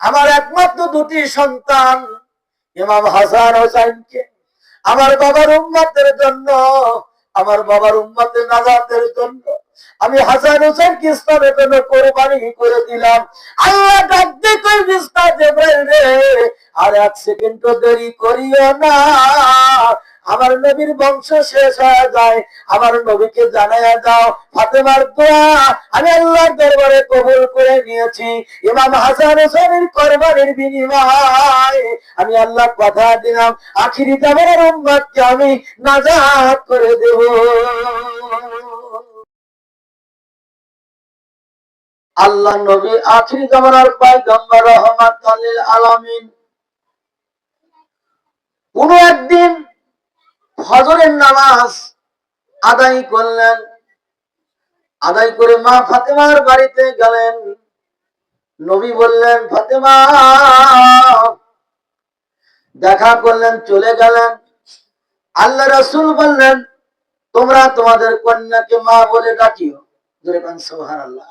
আমার একমাত্র দুটি সন্তান ইমাম হাসান হোসেনকে আমার বাবার উম্মতের জন্য, আমার বাবার উম্মতের নাজাতের জন্য আমি হাসান হোসেনকে ইসলামের জন্য কোরবানি করে দিলাম। আল্লাহ ডাকতে কই ফেরেশতা জিবরাইল রে, আর এক সেকেন্ডও দেরি করিও না, আমার নবীর বংশ শেষ হয়ে যায়, আমার নবীকে জানাইয়া দাও ফাতেমার দোয়া আমি আল্লাহর দরবারে কবুল করে নিয়েছি। ইমাম হাসান হোসেনের কোরবানির বিনিময়ে আমি আল্লাহ কথা দিলাম আখিরি জামানার উম্মতকে আমি নাজাত করে দেব। আল্লাহ নবী আখিরি জামানার পয়গম্বর রহমাতুল লিল আলামিন কোন একদিন ফজরের নামাজ আদায় করলেন, আদায় করে মা ফাতেমার বাড়িতে গেলেন। নবী বললেন ফাতেমা, দেখা করলেন, চলে গেলেন। আল্লাহ রাসূল বললেন তোমরা তোমাদের কন্যাকে মা বলে ডাকিও। জোরে বলেন সুবহানাল্লাহ।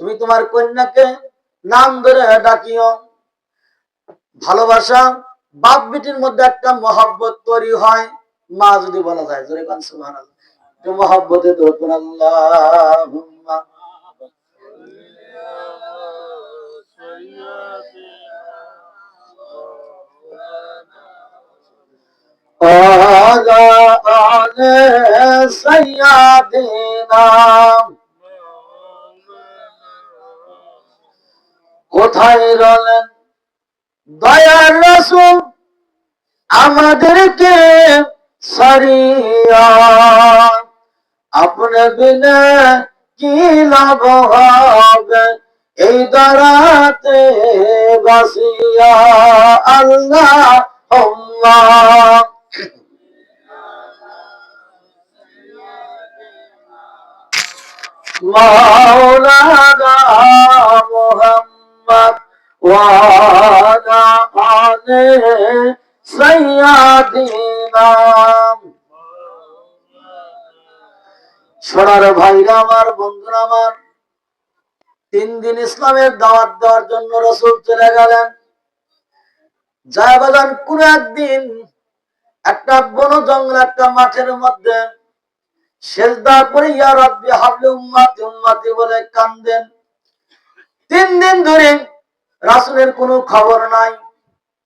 তুমি তোমার কন্যাকে নাম ধরে ডাকিও। ভালোবাসা বাপ বেটির মধ্যে একটা মহব্বত তৈরি হয় মা যদি বলা যায়। জোরে বলেন সুবহানাল্লাহ। তো মহব্বতে দরুদ আল্লাহুম্মা আলা আলে সাইয়্যিদিনা। কোথায় রলেন দয়ার রাসূল আমাদেরকে সারিয়া, আপনি বিনা কি লাভ হবে এই দরাতে বাসিয়া। আল্লাহুম্মা মাওলানা মুহাম্মদ ওয়া আলা আলি সাইয়্যিদিনা। সোনার ভাইরা আমার, বন্ধুরা আমার, 3 দিন ইসলামের দাওয়াত দেওয়ার জন্য রাসূল চলে গেলেন। যায় বাজান কোন একদিন একটা বন জঙ্গল একটা মাঠের মধ্যে সেজদা করে ইয়া রাব্বি হাবলি উম্মতি উম্মতি বলে কান্দেন। 3 দিন ধরে রাসূলের কোনো খবর নাই,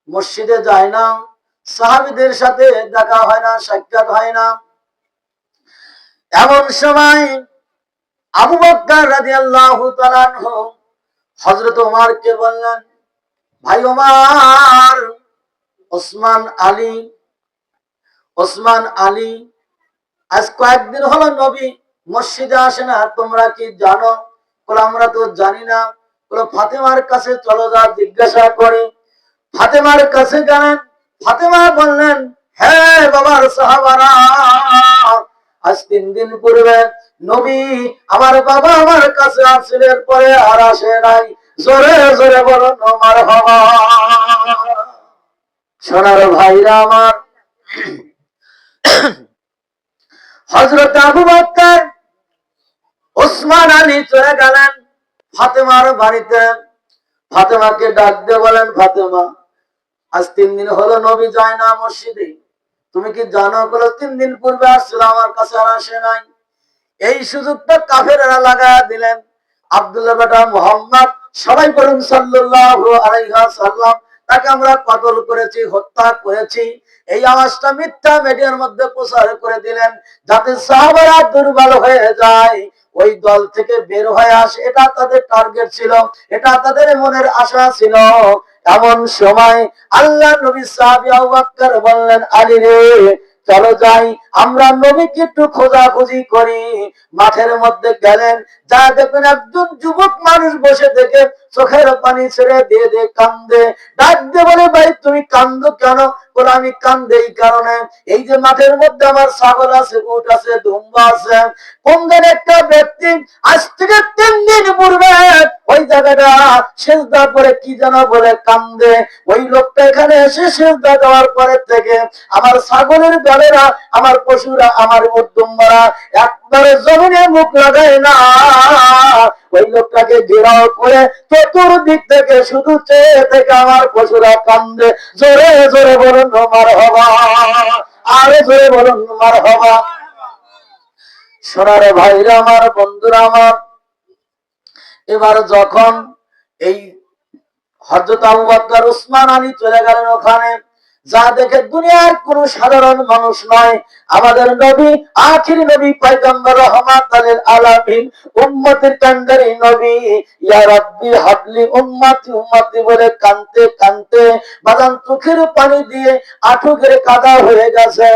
মসজিদে যায় না, সাহাবীদের সাথে দেখা হয় না, সাক্ষাৎ হয় না। এমন সময় আবু বকর রাদিয়াল্লাহু তাআলা আনহু হযরত ওমরকে বললেন, ভাই ওমর, ওসমান আলী আজ কয়েকদিন হলো নবী মসজিদে আসে না, তোমরা কি জানো? বলে আমরা তো জানি না। বলে ফাতেমার কাছে চলো, যা জিজ্ঞাসা করি। ফাতেমার কাছে গেলেন। ফাতেমা বললেন, হ্যাঁ বাবার সাহাবারা, আজ 3 দিন পূর্বে নবী আমার বাবা আমার কাছে আসলেন, পরে আর আসে নাই। জোরে জোরে বলো মারহাবা। সোনার ভাইরা আমার, হযরত আবু বকর ওসমান আলী চলে গেলেন ফাতেমার বাড়িতে। ফাতেমাকে ডাক দিয়ে বলেন, ফাতেমা আজ 3 দিন হলো নবী যায় না মসজিদে, তুমি কি জানো? বলে 3 দিন পূর্বে আসছিল, আমার কাছে আর আসে নাই। এই সুযোগটা কাফেররা লাগায়া দিলেন। আব্দুল্লাহ বেটা মুহাম্মদ, সবাই বলুন সাল্লাল্লাহু আলাইহি ওয়াসাল্লাম, তাকে আমরা কতল করেছি, হত্যা করেছি। এই আওয়াজটা মিথ্যা মিডিয়ার মধ্যে প্রচার করে দিলেন, যাতে সাহাবারা দুর্বল হয়ে যায়, ওই দল থেকে বের হয়ে আসে। এটা তাদের টার্গেট ছিল, এটা তাদের মনের আশা ছিল। এমন সময় আল্লাহ নবী সাহাবী আবু বকর বললেন, আলী রে চলো যাই, আমরা নবীকে একটু খোঁজাখুঁজি করি। মাঠের মধ্যে গেলেন, যা দেখবেন একজন যুবক মানুষ বসে থেকে চোখের পানি ছেড়ে দিয়ে দিয়ে কান্দে। ডাক দিয়ে বলে, ভাই তুমি কান্দো কেন? বলে আমি কান্দে এই কারণে, এই যে মাঠের মধ্যে আমার ছাগল আছে, উট আছে, দুম্বা আছে, কোন দিন একটা ব্যক্তি আজ থেকে 3 দিন পূর্বে ওই জায়গাটা সিজদা করে কি যেন বলে কান্দে। ওই লোকটা এখানে এসে সিজদা দেওয়ার পরে থেকে আমার ছাগলের দলেরা, আমার পশুরা, আমার উদ্দুম্বরা একবারে জমিনে মুখ লাগায় না। ওই লোকটাকে ঘেরাও করে চতুর্দিক থেকে শুধু চেয়ে থেকে আমার পশুরা কান্দে। জোরে জোরে বলুন মারহাবা, আরো জোরে বলুন মারহাবা। সোনার ভাইরা আমার, বন্ধুরা আমার, এবার যখন এই হযরত আবু বকর উসমান আলী চলে গেলেন ওখানে, যা দেখে দুনিয়ার কোন সাধারণ মানুষ নয়, আমাদের নবী, আখির নবী, পয়গম্বর রহমাতুল আলামিন, উম্মতের কান্ডারি নবী, ইয়া রাব্বি হাবলি উম্মতি উম্মতি বলে কানতে কানতে বাদান চোখের পানি দিয়ে আঁঠুকের কাদা হয়ে গেছে।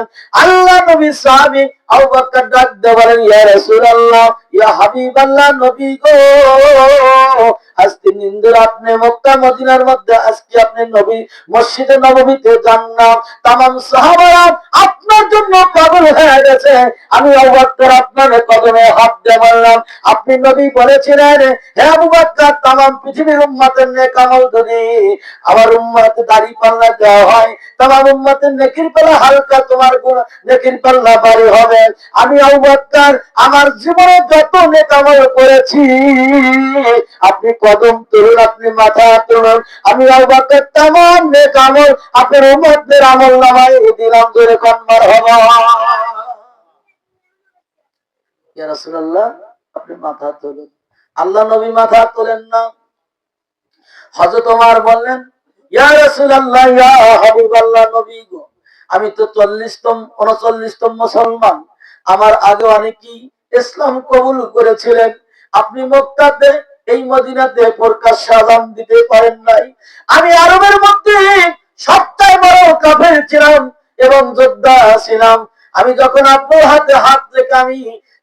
আল্লাহ নবী সাহাবী আবু বকর ডাক দিয়ে বলেন, ইয়া রাসূলুল্লাহ, ইয়া হাবিবাল্লাহ, নবী গো, আজকে নিন্দুর আপনি মক্কা মদিনার মধ্যে, আজকে আপনি নবী মসজিদে নববীতে যান না। তামাম সাহাবারা আপনার জন্য পাগল হয়ে গেছে। আমি আবু বকর আপনার কদমে হাত দিয়ে বললাম, আপনি নবী বলেছিলেন, হে আবু বকর, তামাম পৃথিবীর উম্মতের নেক আমল যদি আমার উম্মতে দাড়ি পাল্লা দেওয়া হয়, তামাম উম্মতের নেকির পাল্লা হালকা, তোমার নেকির পাল্লা ভারী হবে। আমি আবু বকর আমার জীবনে যত নেক আমল করেছি, আপনি কদম তুলুন, আপনি মাথা তুলুন, আমি আবু বকর তামাম নেক আমল আপনার উম্মতের আমল নামায় দিলাম। জোরে কোন মারহাবা। ইয়া রাসূলুল্লাহ, আপনি মাথা তুলুন। আল্লাহ নবী মাথা তোলেন না। হযরত ওমর বললেন, ইয়া রাসূলুল্লাহ, ইয়া হাবিবাল্লাহ, নবী গো, আমি তো 39তম মুসলমান, আমার আগে অনেকেই ইসলাম কবুল করেছিলেন। আপনি মক্কাতে, এই মদিনাতে প্রকাশ্যে আযান দিতে পারেন নাই। আমি আরবের মধ্যে সবচেয়ে বড় কাফের ছিলাম এবং যোদ্ধা ছিলাম। আমি যখন আপনার হাতে হাত রেখে আমি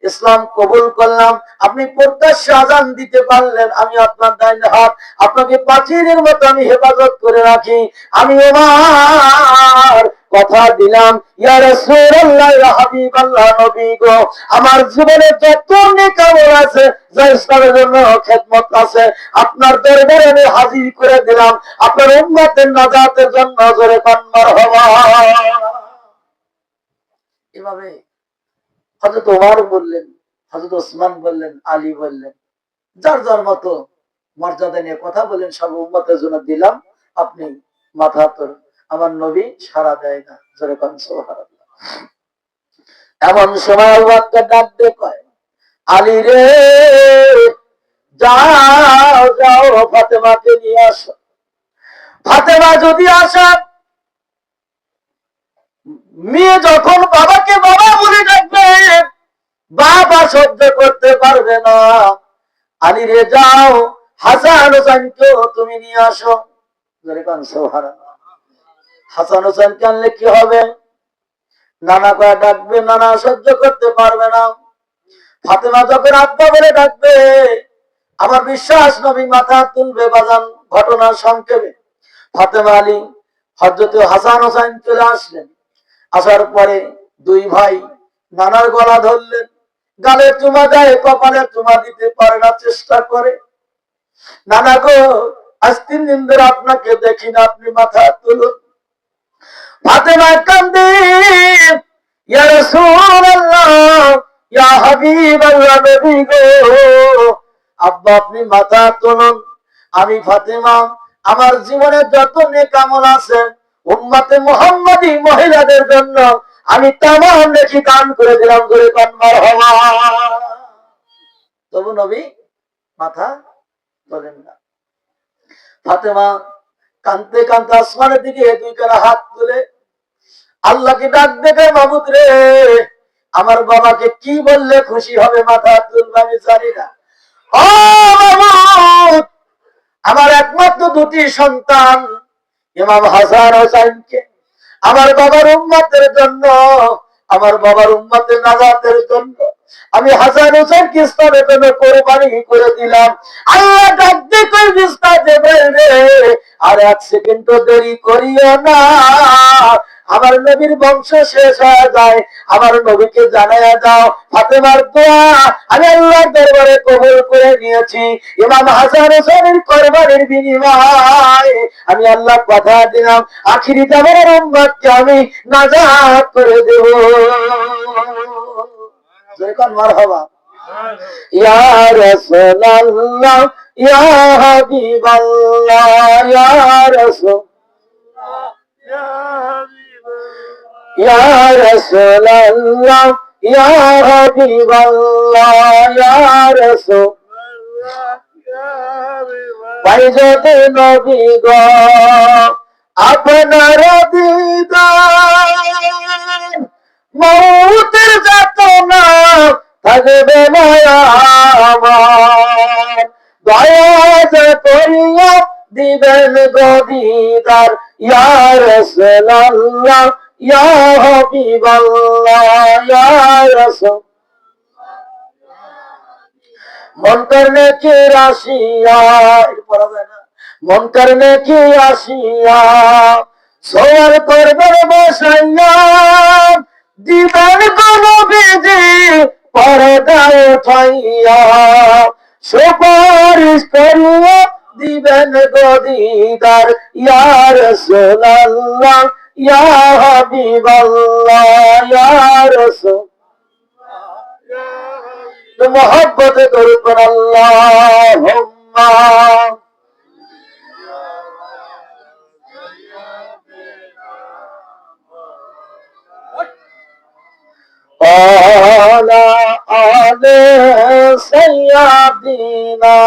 ইসলাম কবুল করলাম, আপনি প্রকাশ্যে আযান দিতে পারলেন, আমি আপনার ডাইনে হাত, আপনাকে প্রাচীরের মতো আমি হেফাজত করে রাখি। আমি ওমর কথা দিলাম, ইয়া রাসূলুল্লাহ, ইয়া হাবিবাল্লাহ, নবী গো, আমার জীবনে যত নেক আমল আছে, যা ইসলামের জন্য খেদমত আছে, আপনার দরবারে আমি হাজির করে দিলাম, আপনার উম্মতের নাজাতের জন্য। জোরে কোন মারহাবা। এভাবে হযরত ওমর বললেন, হযরত ওসমান বললেন, আলী বললেন, যার যার মতো মর্যাদা নিয়ে কথা বলেন, সব উম্মতের জন্য দিলাম, আপনি মাথা তোলেন। আমার নবী সাড়া দেয় না। জোরে কোন সুবহানাল্লাহ। এমন সময় আবু বকর ডাক দিয়ে কয়, আলী রে, যাও যাও, ফাতেমাকে নিয়ে আসো। ফাতেমা যদি আসে, মেয়ে যখন বাবাকে বাবা বলে ডাকবে, বাবা সহ্য করতে পারবে না। আলী রে, যাও, হাসান হোসেনকেও তুমি নিয়ে আসো। হাসান হোসেনকে আনলে কি হবে? নানা কয়া ডাকবে, নানা সহ্য করতে পারবে না। ফাতেমা যখন আব্বা বলে ডাকবে, আমার বিশ্বাস নবী মাথা তুলবে। বাজান, ঘটনার সংক্ষেপে ফাতেমা আলী, হযরত হাসান হোসেন চলে আসলেন। আসার পরে দুই ভাই নানার গলা ধরলেন, গালে চুমা দেয়, কপালে চুমা দিতে পারে না, চেষ্টা করে। নানা গো, আজ 3 দিন ধরে আপনাকে দেখি না, আপনি মাথা তুলুন। ফাতেমা কান্দে, ইয়া রাসূলুল্লাহ, ইয়া হাবিবাল্লাহ, নবী গো, আব্বা আপনি মাথা তুলুন। আমি ফাতেমা আমার জীবনে যত নেক আমল আছে উম্মতে মুহাম্মাদী মহিলাদের জন্য আমি তামাম নেকি দান করে দিলাম। জোরে কোন মারহাবা। তবু নবী মাথা তোলেন না। ফাতেমা কাঁদতে কাঁদতে আসমানের দিকে 2 কারা হাত তুলে আল্লাহকে ডাক দেবে, মাবুদ রে, আমার বাবাকে কি বললে খুশি হবে? মাথা তুলবে, আমি জানি না। ও মাবুদ, আমার একমাত্র 2টি সন্তান ইমাম হাসান হোসেনকে আমার বাবার উম্মতের জন্য, আমার বাবার উম্মতের নাজাতের জন্য আমি হাসান হোসেনকে ইসলামের জন্য কোরবানি করে দিলাম। আল্লাহ ডাক দিয়ে কই, বিস্তার দেবে রে, আর 1 সেকেন্ড দেরি করিও না, আমার নবীর বংশ শেষ হয়ে যায়, আমার নবীকে জানায়া দাও ফাতেমার দোয়া আমি আল্লাহর দরবারে কবুল করে নিয়েছি। ইমাম হাসান হোসেনের কুরবানির বিনিময়ে আমি আল্লাহ কথা দিলাম আখিরি জামানার উম্মতকে আমি নাজাত করে দেব। যেরকম মারহাবা। ইয়া রাসূলুল্লাহ ইয়া হাবিবাল্লাহ ইয়া রাসূল ইয়া রাসূলুল্লাহ ইয়া হাবিবাল্লাহ ইয়া রাসূল বাইজতে নবী গো আপনার দিদার মৌতের যাতনা থাকবে না আমার, দয়া করিয়া দিবেন গো দিদার ইয়া রাসূলুল্লাহ ইয়া হাবিবাল্লাহ ইয়া রাসূল। মন করনে কি রাশিয়া মন করনে কি আসিয়া সোয়ার করবেন বসাইয়া দিবেন কোন বিজি পর্দায় উঠাইয়া সুপারিশ করিয়া দিবেন গদিদার ইয়া রাসূলুল্লাহ ইয়া হাবিবাল্লাহ ইয়া রাসূল। মোহাব্বত করবেন আল্লাহুম্মা আলা আলে সাইয়্যিদিনা।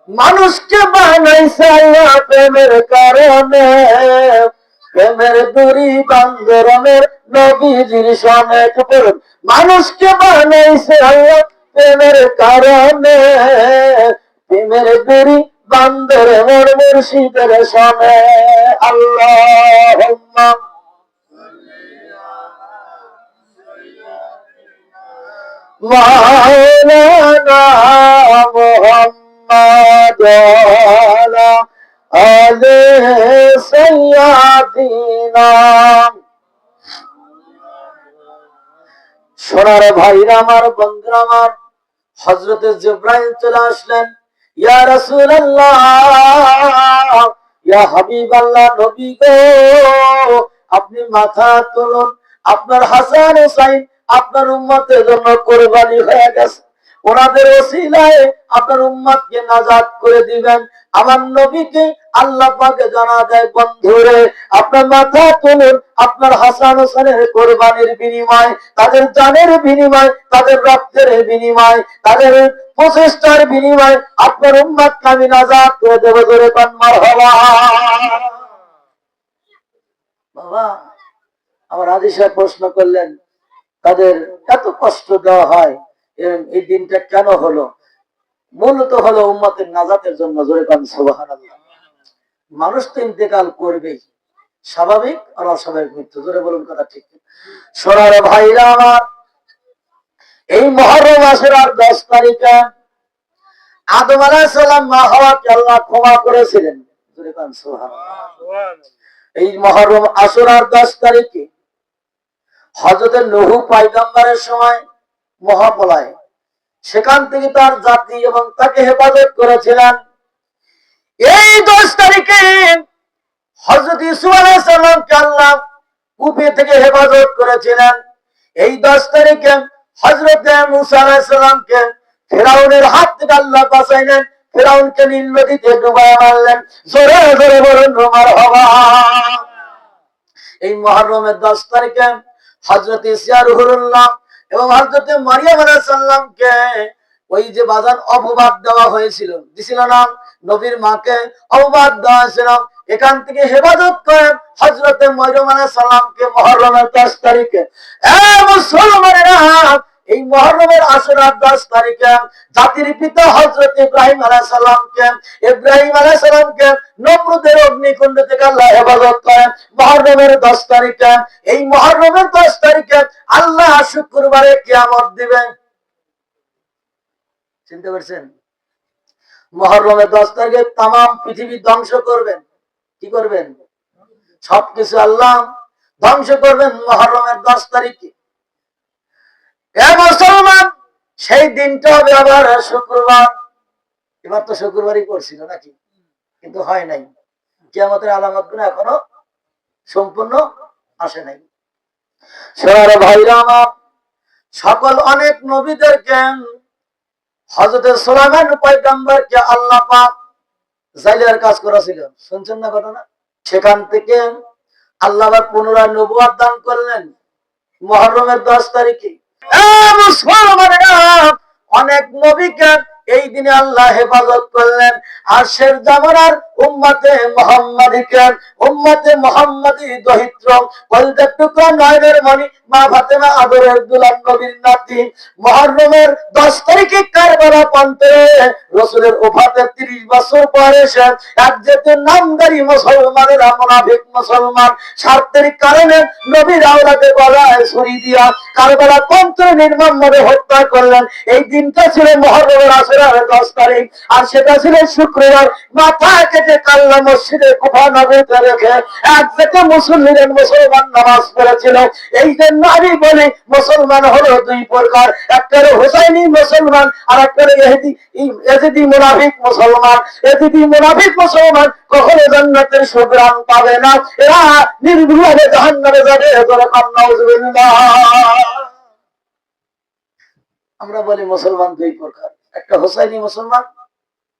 মানুষকে বানাইছে আল্লাহ প্রেমের কারণে, প্রেমের দড়ি বান্ধরমের নবীজির সমেত পড়ুন। মানুষকে বানাইছে আল্লাহ প্রেমের কারণে, প্রেমের দড়ি বান্ধরমের মুর্শিদের সনে। আল্লাহুম্মা মাওলানা মুহাম্মদ ওয়ালা আলে সাইয়্যিদিনা। সোনার ভাইরা আমার, বন্ধুরা আমার, হযরতে জিবরাইল চলে আসলেন। ইয়া রাসূলুল্লাহ ইয়া হাবিবাল্লাহ, নবী গো আপনি মাথা তুলুন, আপনার হাসান হোসাইন আপনার উম্মতের জন্য কুরবানি হয়ে গেছে, ওনাদের ওসিলায় আপনার উম্মতকে নাজাত করে দিবেন। আমার নবীকে আল্লাহ পাকে জানা দেয়, বন্ধুরে আপনার মাথা তুলুন, আপনার হাসান হোসেনের কুরবানির বিনিময়, তাদের জানের বিনিময়, তাদের রক্তের বিনিময়, তাদের প্রচেষ্টার বিনিময় আপনার উম্মতকে আমি নাজাত করে দেব। জোরে কোন মারহাবা। বাবা আমার হাজী সাহেব প্রশ্ন করলেন, তাদের এত কষ্ট দেওয়া হয়, এই দিনটা কেন হলো? মূলত হলো উম্মতের নাজাতের জন্য। জোরে কোন সুবহানাল্লাহ। মানুষ তো ইন্তেকাল করবেই, স্বাভাবিক আর অস্বাভাবিক মৃত্যু। জোরে বলুন কথা ঠিক। সোনার ভাইরা আমার, এই মুহররম মাসের 10 তারিখে আদম আলাইহিস সালাম মা হাওয়াকে আল্লাহ ক্ষমা করেছিলেন। জোরে কোন সুবহানাল্লাহ। এই মুহররম আশুরার 10 তারিখে হযরত নূহ পয়গম্বরের সময় মহাপ্রলয়, সেখান থেকে তার জাতি এবং তাকে হেফাজত করেছিলেন। এই 10 তারিখে হযরত ইউসুফ আলাইহিস সালামকে আল্লাহ কূপে থেকে হেফাজত করেছিলেন। এই 10 তারিখে হযরত মুসা আলাইহিস সালামকে ফিরাউনের হাত থেকে আল্লাহ বাঁচাইলেন, ফিরাউনকে নীল নদীতে ডুবাইয়া মারলেন। জোরে জোরে বলুন মারহাবা। এই মুহররমের 10 তারিখে হযরত ঈসা রূহুল্লাহ এবং হযরত মারিয়াম আলাইহিস সালামকে ওই যে বাজান অপবাদ দেওয়া হয়েছিল, দিছিল না, নবীর মাকে অপবাদ দেওয়া হয়েছিল, এখান থেকে হেফাজত করেন হযরত মারিয়াম আলাইহিস সালামকে মুহররমের 10 তারিখে। মুসলমানেরা, এই মুহররমের আশুরার 10 তারিখে জাতির পিতা হযরত ইব্রাহিম আলাইহিস সালামকে নমরুদের অগ্নিকুণ্ড থেকে আল্লাহ হেফাজত করেন মুহররমের 10 তারিখে। এই মুহররমের 10 তারিখে আল্লাহ শুক্রবারে কিয়ামত দিবেন। চিন্তা করছেন? মুহররমের 10 তারিখে তামাম পৃথিবী ধ্বংস করবেন। কি করবেন? সবকিছু আল্লাহ ধ্বংস করবেন মুহররমের 10 তারিখে। এ মুসলমান, সেই দিনটা হবে আবার শুক্রবার। এবার তো শুক্রবারই করছিল নাকি, কিন্তু হয় নাই। কিয়ামতের আলামতগুলো এখনো সম্পূর্ণ আসে নাই। সোনার ভাইরা আমার, সকল অনেক নবীদেরকে হযরত সুলাইমান পয়গম্বরকে আল্লাহ পাক জাইলের কাজ করেছিল, শুনছেন না ঘটনা? সেখান থেকে আল্লাহ আবার পুনরায় নবুয়ত দান করলেন মুহররমের 10 তারিখে। অনেক নবীকে এই দিনে আল্লাহ হেফাজত করলেন। আর শেষ জামানার উম্মতে মুহাম্মাদী দহিত্র কলজার টুকরা নয়নের মণি মা ফাতেমা আদরের দুলাল নবীর নাতি মুহররমের 10 তারিখে কারবালা প্রান্তে রাসূলের ওফাতের 30 বছর পরে সে এক জাতির নামদারি মুসলমানেরা মুনাফিক মুসলমান স্বার্থের কারণে নবীর আওলাদে গলায় ছুরি দিয়া কারবালা প্রান্তে নির্মমভাবে হত্যা করলেন। এই দিনটা ছিল মুহররমের আশুরার 10 তারিখ, আর সেটা ছিল শুক্রবার। মাথা কেটে কাল্লা মসজিদে কুফা নগরীতে রেখে এক থেকে মুসলমান নামাজ পড়েছিল। এই জন্য আমি বলি মুসলমান হলো দুই প্রকার, একটা হলো হুসাইনি মুসলমান আর একটা হলো ইয়েজিদি মুনাফিক মুসলমান। ইয়েজিদি মুনাফিক মুসলমান কখনো জান্নাতের সুগ্রাণ পাবে না, এরা নির্ভুলভাবে জাহান্নামে যাবে। নাউজুবিল্লাহ। আমরা বলি মুসলমান দুই প্রকার, একটা হুসাইনি মুসলমান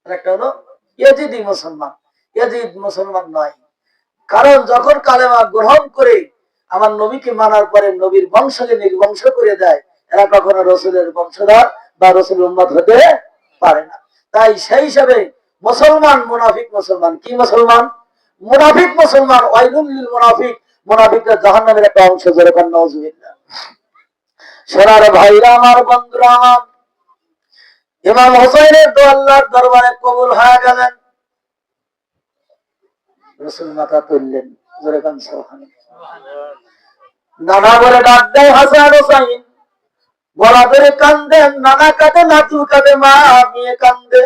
আর একটা হলো ইয়েজিদি মুসলমান। ইয়েজিদ মুসলমান নয়, কারণ যখন কালেমা গ্রহণ করে আমার নবীকে মানার পরে নবীর বংশকে নির্বংশ করে দেয়, এরা কখনো রাসূলের বংশধর বা রাসূলের উম্মত হতে পারে না। তাই সেই হিসাবে মুসলমান মুনাফিক মুসলমান কি মুসলমান? মুনাফিক মুসলমান। ওয়াইলুল লিল মুনাফিক, মুনাফিকরা জাহান্নামের একটা অংশ। যেরকম নাউজুবিল্লাহ। সোনার ভাইরা আমার, বন্ধুরা আমার, ইমাম হুসাইনের দোয়া আল্লাহর দরবারে কবুল হয়ে গেলেন। রাসূল মাথা তুললেন, জোরে কান সুবহানাল্লাহ। নানা বলে ডাক দেয় হাসান হুসাইন, গলা ধরে কান্দেন। নানা কাঁদে, নাতু কাঁদে, মা মেয়ে কান্দে,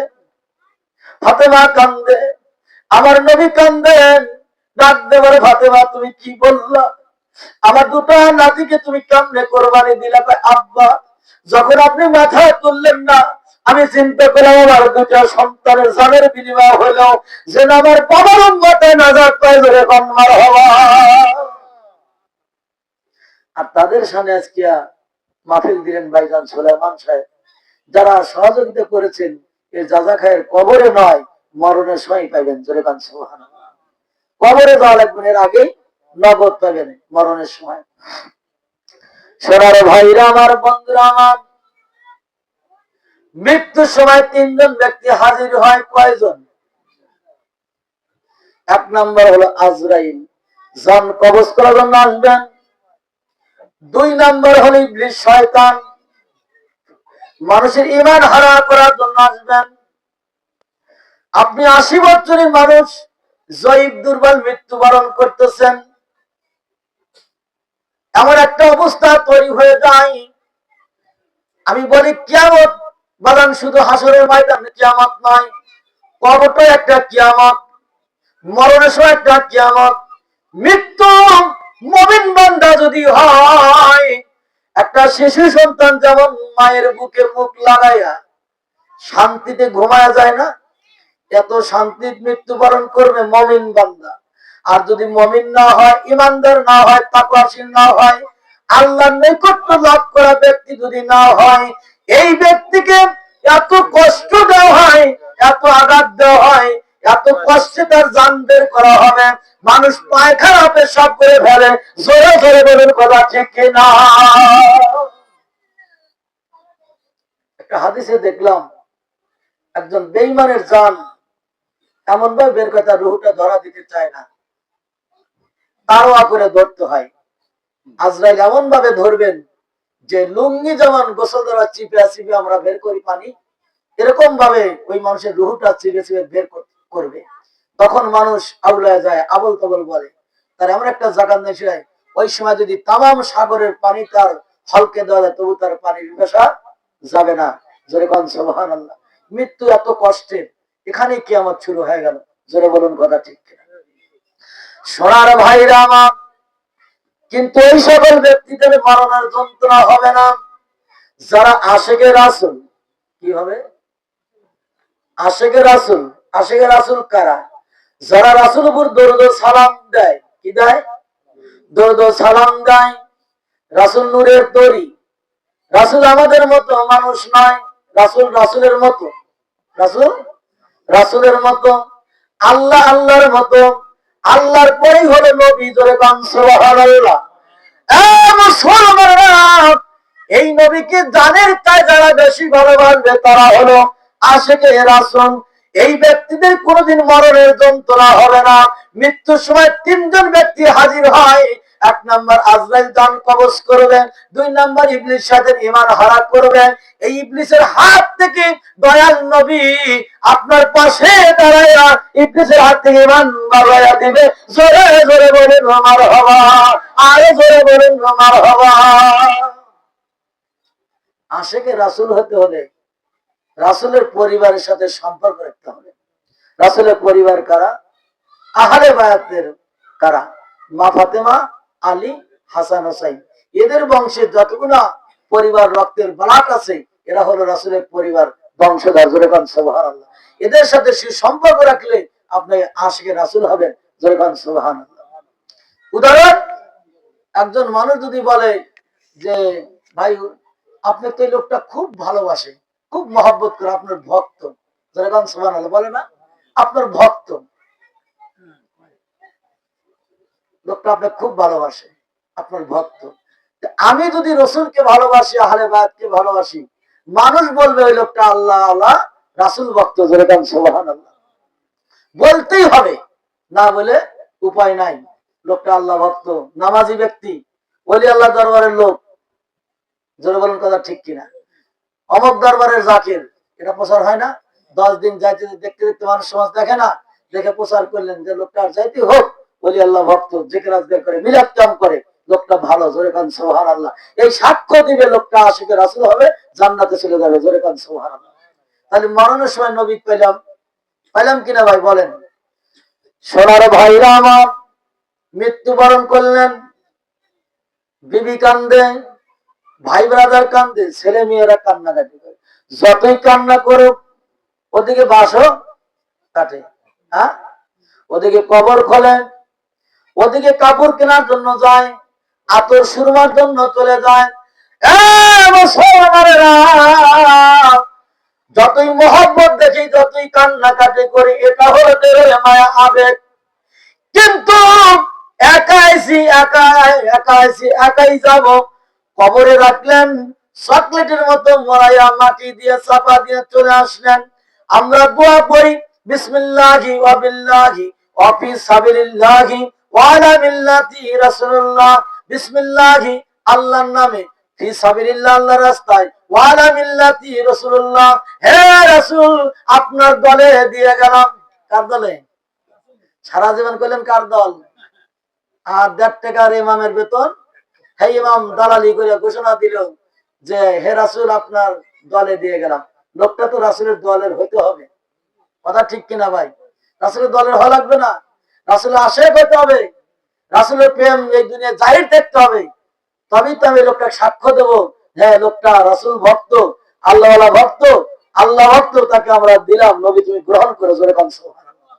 ফাতেমা কান্দে, আমার নবী কান্দেন। ডাক দে বলে, ফাতেমা তুমি কি বললা? আমার দুটো নাতিকে তুমি কেমনে কোরবানি দিলা? আব্বা, যখন আপনি মাথা তুললেন না, আমি চিন্তা করলাম আমার দুটো সন্তানের জানের বিনিময় হলো যেন আমার বাবার উম্মতে নাজাত পায়। ধরে কন্মার হওয়া। আর তাদের সামনে আজকে মাহফিল দিলেন ভাইজান সুলাইমান সাহেব, যারা সহযোগিতা করেছেন। এই জাজা খায়ের কবরে নয়, মরণের সময় পাইবেন। জোরে কান সুবহানাল্লাহ। কবরে যাওয়া লাগবে, এর আগেই নগদ পাবেন মরণের সময়। সোনার ভাইরা আমার, বন্ধুরা আমার, মৃত্যুর সময় 3 জন ব্যক্তি হাজির হয়। কয়জন? 1 নম্বর হলো আজরাইল, জান কবজ করার জন্য আসবেন। 2 নম্বর হলো ইবলিস শয়তান, মানুষের ঈমান হারা করার জন্য আসবেন। আপনি 80 বছরের মানুষ, জয়ীব দুর্বল মৃত্যুবরণ করতেছেন, এমন একটা অবস্থা তৈরি হয়ে যায়। আমি বলি কিয়ামত বাদান শুধু হাসরের ময়দানে কিয়ামত নয়, কবরটা একটা কিয়ামত, মরণের সময় একটা কিয়ামত। মৃত্যু মুমিন বান্দা যদি হয়, একটা শিশু সন্তান যেমন মায়ের বুকে মুখ লাগাইয়া শান্তিতে ঘুমায়া যায় না, এত শান্তির মৃত্যুবরণ করবে মুমিন বান্দা। আর যদি মুমিন না হয়, ইমানদার না হয়, তাকওয়াশীল না হয়, আল্লাহর নৈকট্য লাভ করা ব্যক্তি যদি না হয়, এই ব্যক্তিকে এত কষ্ট দেওয়া হয়, এত আঘাত দেওয়া হয়, এত কষ্টে তার জান বের করা হবে, মানুষ পায়খানা পেশাব করে ফেলে। জোরে জোরে বলুন কথা ঠিক কিনা? একটা হাদিসে দেখলাম একজন বেঈমানের জান এমন ভাবে বের কথা, রুহটা ধরা দিতে চায় না, তাড়া করে ধরতে হয়। আজরাইল এমন ভাবে ধরবেন যে লুঙ্গি যেমন গোসল দ্বারা চিপে চিপে আমরা বের করি পানি, এরকম ভাবে ওই মানুষের রুহটা চিপে চিপে বের করবে। তখন মানুষ আউলায় যায়, আবল তাবল বলে। তার এমন একটা জায়গা নেই, ওই সময় যদি তামাম সাগরের পানি তার হলকে দেওয়া যায়, তবু তার পানির পেশা যাবে না। জোরে বলুন সুবহানাল্লাহ। মৃত্যু এত কষ্টের, এখানেই কিয়ামত শুরু হয়ে গেল। জোরে বলুন কথা ঠিক কিনা? সোনার ভাইরা আমার, কিন্তু এই সকল ব্যক্তিদের মরণের যন্ত্রণা হবে না যারা আশেকে রাসূল। কি হবে? আশেকে রাসূল। আশেকে রাসূল কারা? যারা রাসূল উপর দরুদ ও সালাম দেয়। কি দেয়? দরুদ ও সালাম দেয়। রাসূল নূরের তৈরি, রাসূল আমাদের মতো মানুষ নয়, রাসূল রাসূলের মতো, রাসূল রাসূলের মতো, আল্লাহ আল্লাহর মতো, আল্লাহর পরেই হলো নবী। জোরে কান সুবহানাল্লাহ। মুসলমানরা, এই নবীকে জানের তাই যারা বেশি ভালোবাসবে তারা হলো আশিকে রাসূল। এই ব্যক্তিদের কোনোদিন মরণের যন্ত্রণা হবে না। মৃত্যুর সময় তিনজন ব্যক্তি হাজির হয়। এক নাম্বার আজরাইল জান কবজ করবে, দুই নাম্বার ইবলিস সাথে ঈমান হারা করবে। এই ইবলিসের হাত থেকে দয়াল নবী আপনার পাশে দাঁড়ায়া ইবলিসের হাত থেকে ঈমান বাড়ায়া দিবে। জোরে জোরে বলেন মারহাবা, আরে জোরে বলেন মারহাবা। আশিকে রাসূল হতে হলে রাসূলের পরিবারের সাথে সম্পর্ক রাখতে হবে। রাসূলের পরিবার কারা? আহলে বায়াতের কারা? মা ফাতেমা, আলী, হাসান, হোসাইন, এদের বংশের যতগুলো পরিবার রক্তের ব্লাড আছে এরা হলো রাসূলের পরিবার বংশধর। জোরে কান সুবহানাল্লাহ। এদের সাথে সম্পর্ক রাখলে আপনি আশিকে রাসূল হবেন। জোরে কান সুবহানাল্লাহ। উদাহরণ, একজন মানুষ যদি বলে যে ভাই আপনি তো এই লোকটা খুব ভালোবাসে, খুব মহব্বত করে, আপনার ভক্ত। জোরে কান সুবহানাল্লাহ। বলে না আপনার ভক্ত, লোকটা আপনার খুব ভালোবাসে, আপনার ভক্ত। আমি যদি রসুলকে ভালোবাসি, আহলে বায়াতকে ভালোবাসি, মানুষ বলবে ওই লোকটা আল্লাহ আল্লাহ রাসূল ভক্ত। জোরে কান সুবহানাল্লাহ। বলতেই হবে, না বলে উপায় নাই। লোকটা আল্লাহ ভক্ত, নামাজি ব্যক্তি, ওলি আল্লাহ দরবারের লোক। জোরে বলেন কথা ঠিক কিনা? অমক দরবারের জাকির, এটা প্রচার হয় না? 10 দিন যাইতে দেখতে দেখতে মানুষ সমাজ দেখে না, দেখে প্রচার করলেন যে লোকটা আর যাইতে হোক, ওলি আল্লাহ ভক্ত, জিকির আজকার করে, মিলাদ কাম করে, লোকটা ভালো। জোরে কান সুবহানাল্লাহ। এই সাক্ষ্য দিবে লোকটা আশিকে রাসূল হবে, জান্নাতে চলে যাবে। জোরে কান সুবহানাল্লাহ। তাহলে মরণের সময় নবী পেলাম, পেলাম কিনা ভাই বলেন? সোনার ভাইরা আমার, মৃত্যুবরণ করলেন, বিবি কান্দে, ভাই ব্রাদার কান্দে, ছেলে মেয়েরা কান্নাকাটি করে। যতই কান্না করুক ওদিকে বাসও কাটে, হ্যাঁ, ওদিকে কবর খোলে, ওদিকে কাপড় কেনার জন্য যায়, আতর সুরমার জন্য চলে যায়। যতই মহব্বত দেখি, যতই কান্নাকাটি করি, এটা হলো মায়া, আবেগ। কিন্তু একাই যাব। কবরে রাখলেন, চকলেটের মতো মরাইয়া মাটি দিয়ে চাপা দিয়ে চলে আসলেন। আমরা দোয়া করি, বিসমিল্লাহি ওয়া বিল্লাহি ওয়া ফি সাবিলিল্লাহি ওয়া আলা মিল্লাতি রাসূলুল্লাহ। বিসমিল্লাহি আল্লাহর নামে, ফি সাবিলিল্লাহ আল্লাহর রাস্তায়, ওয়া আলা মিল্লাতি রাসূলুল্লাহ, হে রাসূল আপনার দলে দিয়ে গেলাম। কার দলে? সারা জীবন করলেন কার দল? আর 1.5 টাকার ইমামের বেতন, হে ইমাম দালালি করে ঘোষণা দিল যে হে রাসূল আপনার দলে দিয়ে গেলাম। লোকটা তো রাসূলের দলের হইতে হবে। কথা ঠিক কিনা ভাই? রাসূলের দলের হওয়া লাগবে না, রাসূলের আশেক হইতে হবে, রাসূলের প্রেম এই দুনিয়া জাহির দেখতে হবে। তবেই তো আমি লোকটা সাক্ষ্য দেবো, হ্যাঁ লোকটা রাসূল ভক্ত, আল্লাহওয়ালা ভক্ত, আল্লাহ ভক্ত, তাকে আমরা দিলাম, নবী তুমি গ্রহণ করে। জোরে কান সুবহানাল্লাহ।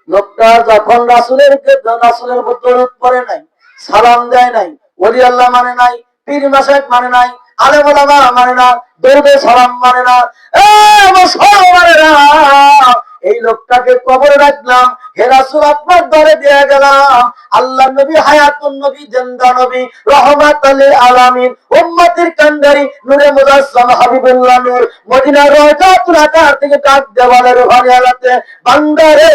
লোকটা যখন রাসূলের উপর দরুদ পড়ে নাই, সালাম দেয় নাই, ওলি আল্লাহ মানে নাই, পীর মাশায়েখ মানে নাই, আলেম ওলামা মানে না, দরুদ সালাম মানে না, এই লোকটাকে কবরে রাখলাম, হে রাসূল আপনার দলে দিয়ে গেলাম। আল্লাহ নবী হায়াতুন নবী, জিন্দা নবী, রাহমাতুল লিল আলামিন, উম্মতের কান্ডারি, নূরে মুজাসসাম হাবিবুল্লাহ নূর, মদিনার রওজাতুল আতার থেকে ডাক দেওয়ালের ঘরে আলাতে, বান্দারে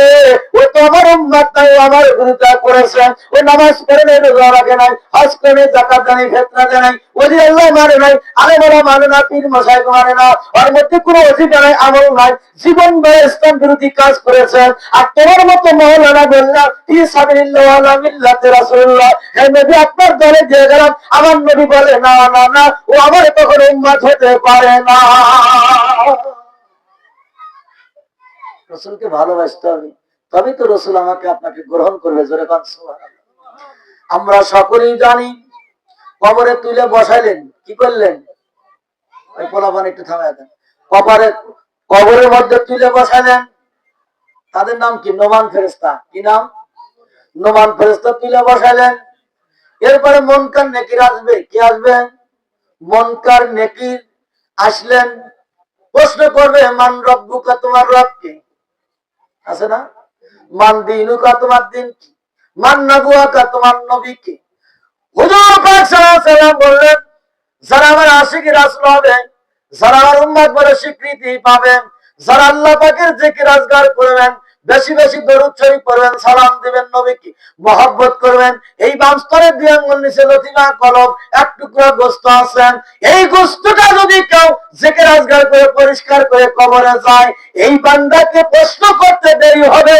ও তো আমার উম্মত তাই আমার বিরুদ্ধে করেছে, ও নামাজ পড়ে নাই, রোজা রাখে নাই, হজ করে যাকাত দেয় নাই, ফিতরা দেয় নাই, ওলি আল্লাহ মানে নাই, আলেম ওলামা মানে না, পীর মাশায়েখ মানে না, ওর মধ্যে কোনো ওজিফা নাই, আমল নাই, জীবন ভরে ইসলাম বিরোধী কাজ করেছেন। আর তোমার মতো মাওলানা বললা ফি সাবিলিল্লাহ ওয়া আলা মিল্লাতি রাসূলুল্লাহ, হে নবী আপনার দলে দিয়ে গেলাম। আমার নবী বলে না না না, ও আমার কখনো উম্মত হতে পারে না। রাসূলকে ভালোবাসতে হবে, তবে তো রসুল আমাকে আপনাকে গ্রহণ করবে। জোরে বলেন সুবহানাল্লাহ। আমরা সকলেই জানি কবরে তুলে বসাইলেন, কি করলেন? ওই পোলাপান একটু থামায় দেন। কবরের মধ্যে তুলে বসাইলেন, তাদের নাম কি? নোমান ফেরেশতা। কি নাম? নোমান ফেরেশতা তুলে বসাইলেন। এরপরে মুনকার নেকির আসবে। কি আসবে? মুনকার নেকির আসলেন, প্রশ্ন করবে মান রব্বুকা, তোমার রব কে? আছে না? মান দীনুকা, তোমার দিন কি? মান নবুয়াকা, তোমার নবী কে? হুজুর পাক সাল্লাল্লাহু আলাইহি ওয়াসাল্লাম বললেন, যারা আমার আশিকি রাসূল হবে, যারা আমার উম্মত বলে স্বীকৃতি পাবেন, যারা আল্লাহ পাকের জিকির আজগার করবেন, বেশি বেশি দরুদ শরীফ পড়বেন, সালাম দিবেন, নবীকে মহব্বত করবেন, এই বাম স্তরের দুই আঙ্গুল নিচে লতিমা কলম এক টুকরা গোশত আছেন, এই গোশতটা যদি কেউ জিকির আজগার করে পরিষ্কার করে কবরে যায়, এই বান্দাকে প্রশ্ন করতে দেরি হবে,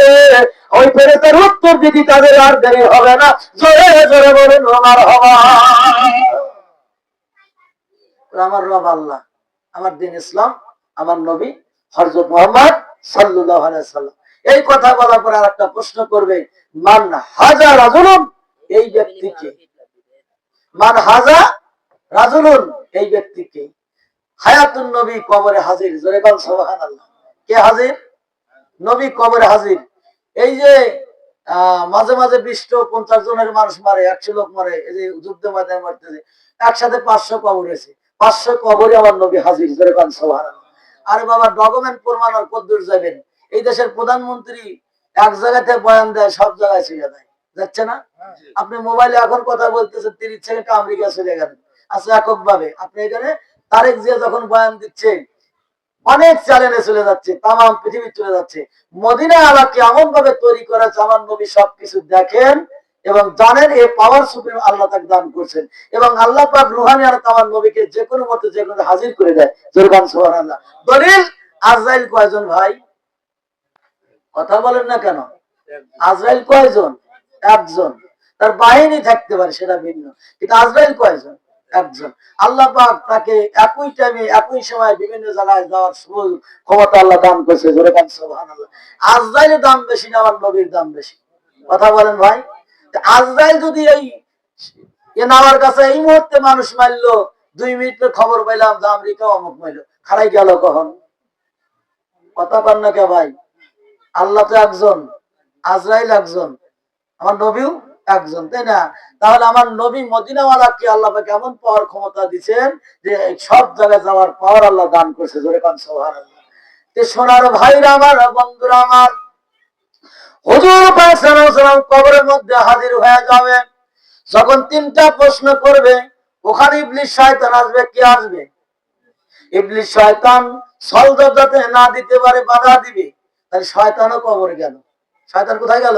ওই ফেরেশতার উত্তর দিতে তাদের আর দেরি হবে না। জোরে জোরে বলুন মারহাবা। আমার রব আল্লাহ, আমার দিন ইসলাম, আমার নবী হযরত মুহাম্মদ সাল্লাল্লাহু আলাইহি ওয়াসাল্লাম। এই কথা বলার পর আরেকটা প্রশ্ন করবে, মান হাজা রাজুলুন, এই ব্যক্তিকে? মান হাজা রাজুলুন, এই ব্যক্তিকে? হায়াতুন নবী কবরে হাজির। জোরে বল সুবহানাল্লাহ। কে হাজির? নবী কবরে হাজির। এই যে মাঝে মাঝে 20-50 জনের মানুষ মারে, 100 লোক মারে, এই যে যুদ্ধ ময়দানে মারতেছে, একসাথে 500 কবর হয়েছে, 500 কবরে আমার নবী হাজির। জোরে বল সুবহানাল্লাহ। আরে বাবা, ডকুমেন্ট প্রমাণ আর কদ্দূর যাবেন? এই দেশের প্রধানমন্ত্রী এক জায়গাতে বয়ান দেয়, সব জায়গায় চলে যায়, যাচ্ছে না? আপনি মোবাইলে এখন কথা বলতেছেন, 30 সেকেন্ড আমেরিকা চলে গেলেন, আচ্ছা একক ভাবে আপনি এখানে তারেক জিয়া যখন বয়ান দিচ্ছে, অনেক চ্যালেঞ্জে চলে যাচ্ছে, তাম পৃথিবী চলে যাচ্ছে। মদিনা আলাকে এমন ভাবে তৈরি করেছে, আমার নবী সবকিছু দেখেন এবং জানেন, এই পাওয়ার সুপ্রিম আল্লাহ তাকে দান করছেন, এবং আল্লাহ পাক রুহানি আর আমার নবীকে যে কোনো মতে যে কোনো হাজির করে দেয়। জোরগান সুবহানাল্লাহ। দলিল, আজরাইল কয়জন ভাই? কথা বলেন না কেন? আজরাইল কয়জন? একজন। তার বাহিনী থাকতে পারে, সেটা ভিন্ন, কিন্তু আজরাইল কয়জন? একজন। আল্লাহ পাক তাকে একই টাইমে একই সময় বিভিন্ন জায়গায় যাওয়ার ক্ষমতা আল্লাহ দান করেছে। জোরে বলেন সুবহানাল্লাহ। আজরাইলের দাম বেশি না আমার নবীর দাম বেশি? কথা বলেন ভাই। আজরাইল যদি এই নামার কাছে এই মুহূর্তে মানুষ মারলো, 2 মিনিটের খবর পাইলাম যে আমেরিকা অমুক মারলো, খারাই গেল কখন? কথা পান না কে ভাই? আল্লাহ তো একজন, আজরাইল একজন, আমার নবীও একজন, তাই না? তাহলে আমার নবী মদিনাওয়ালাকে আল্লাহ কেমন পাওয়ার ক্ষমতা দিচ্ছেন, যে সব জায়গায় যাওয়ার পাওয়ার আল্লাহ দান করছে। জোরে কান সুবহানাল্লাহ। সোনার ভাইরা আমার, বন্ধুরা আমার, হুজুর পাক সাল্লাল্লাহু আলাইহি ওয়াসাল্লাম কবরের মধ্যে হাজির হয়ে যাবে। যখন 3টা প্রশ্ন করবে, ওখানে ইবলিস শয়তান আসবে। কি আসবে? ইবলিস শয়তান সলজব যাতে না দিতে পারে বাধা দিবে। তাহলে শয়তানও কবরে গেল। শয়তান কোথায় গেল?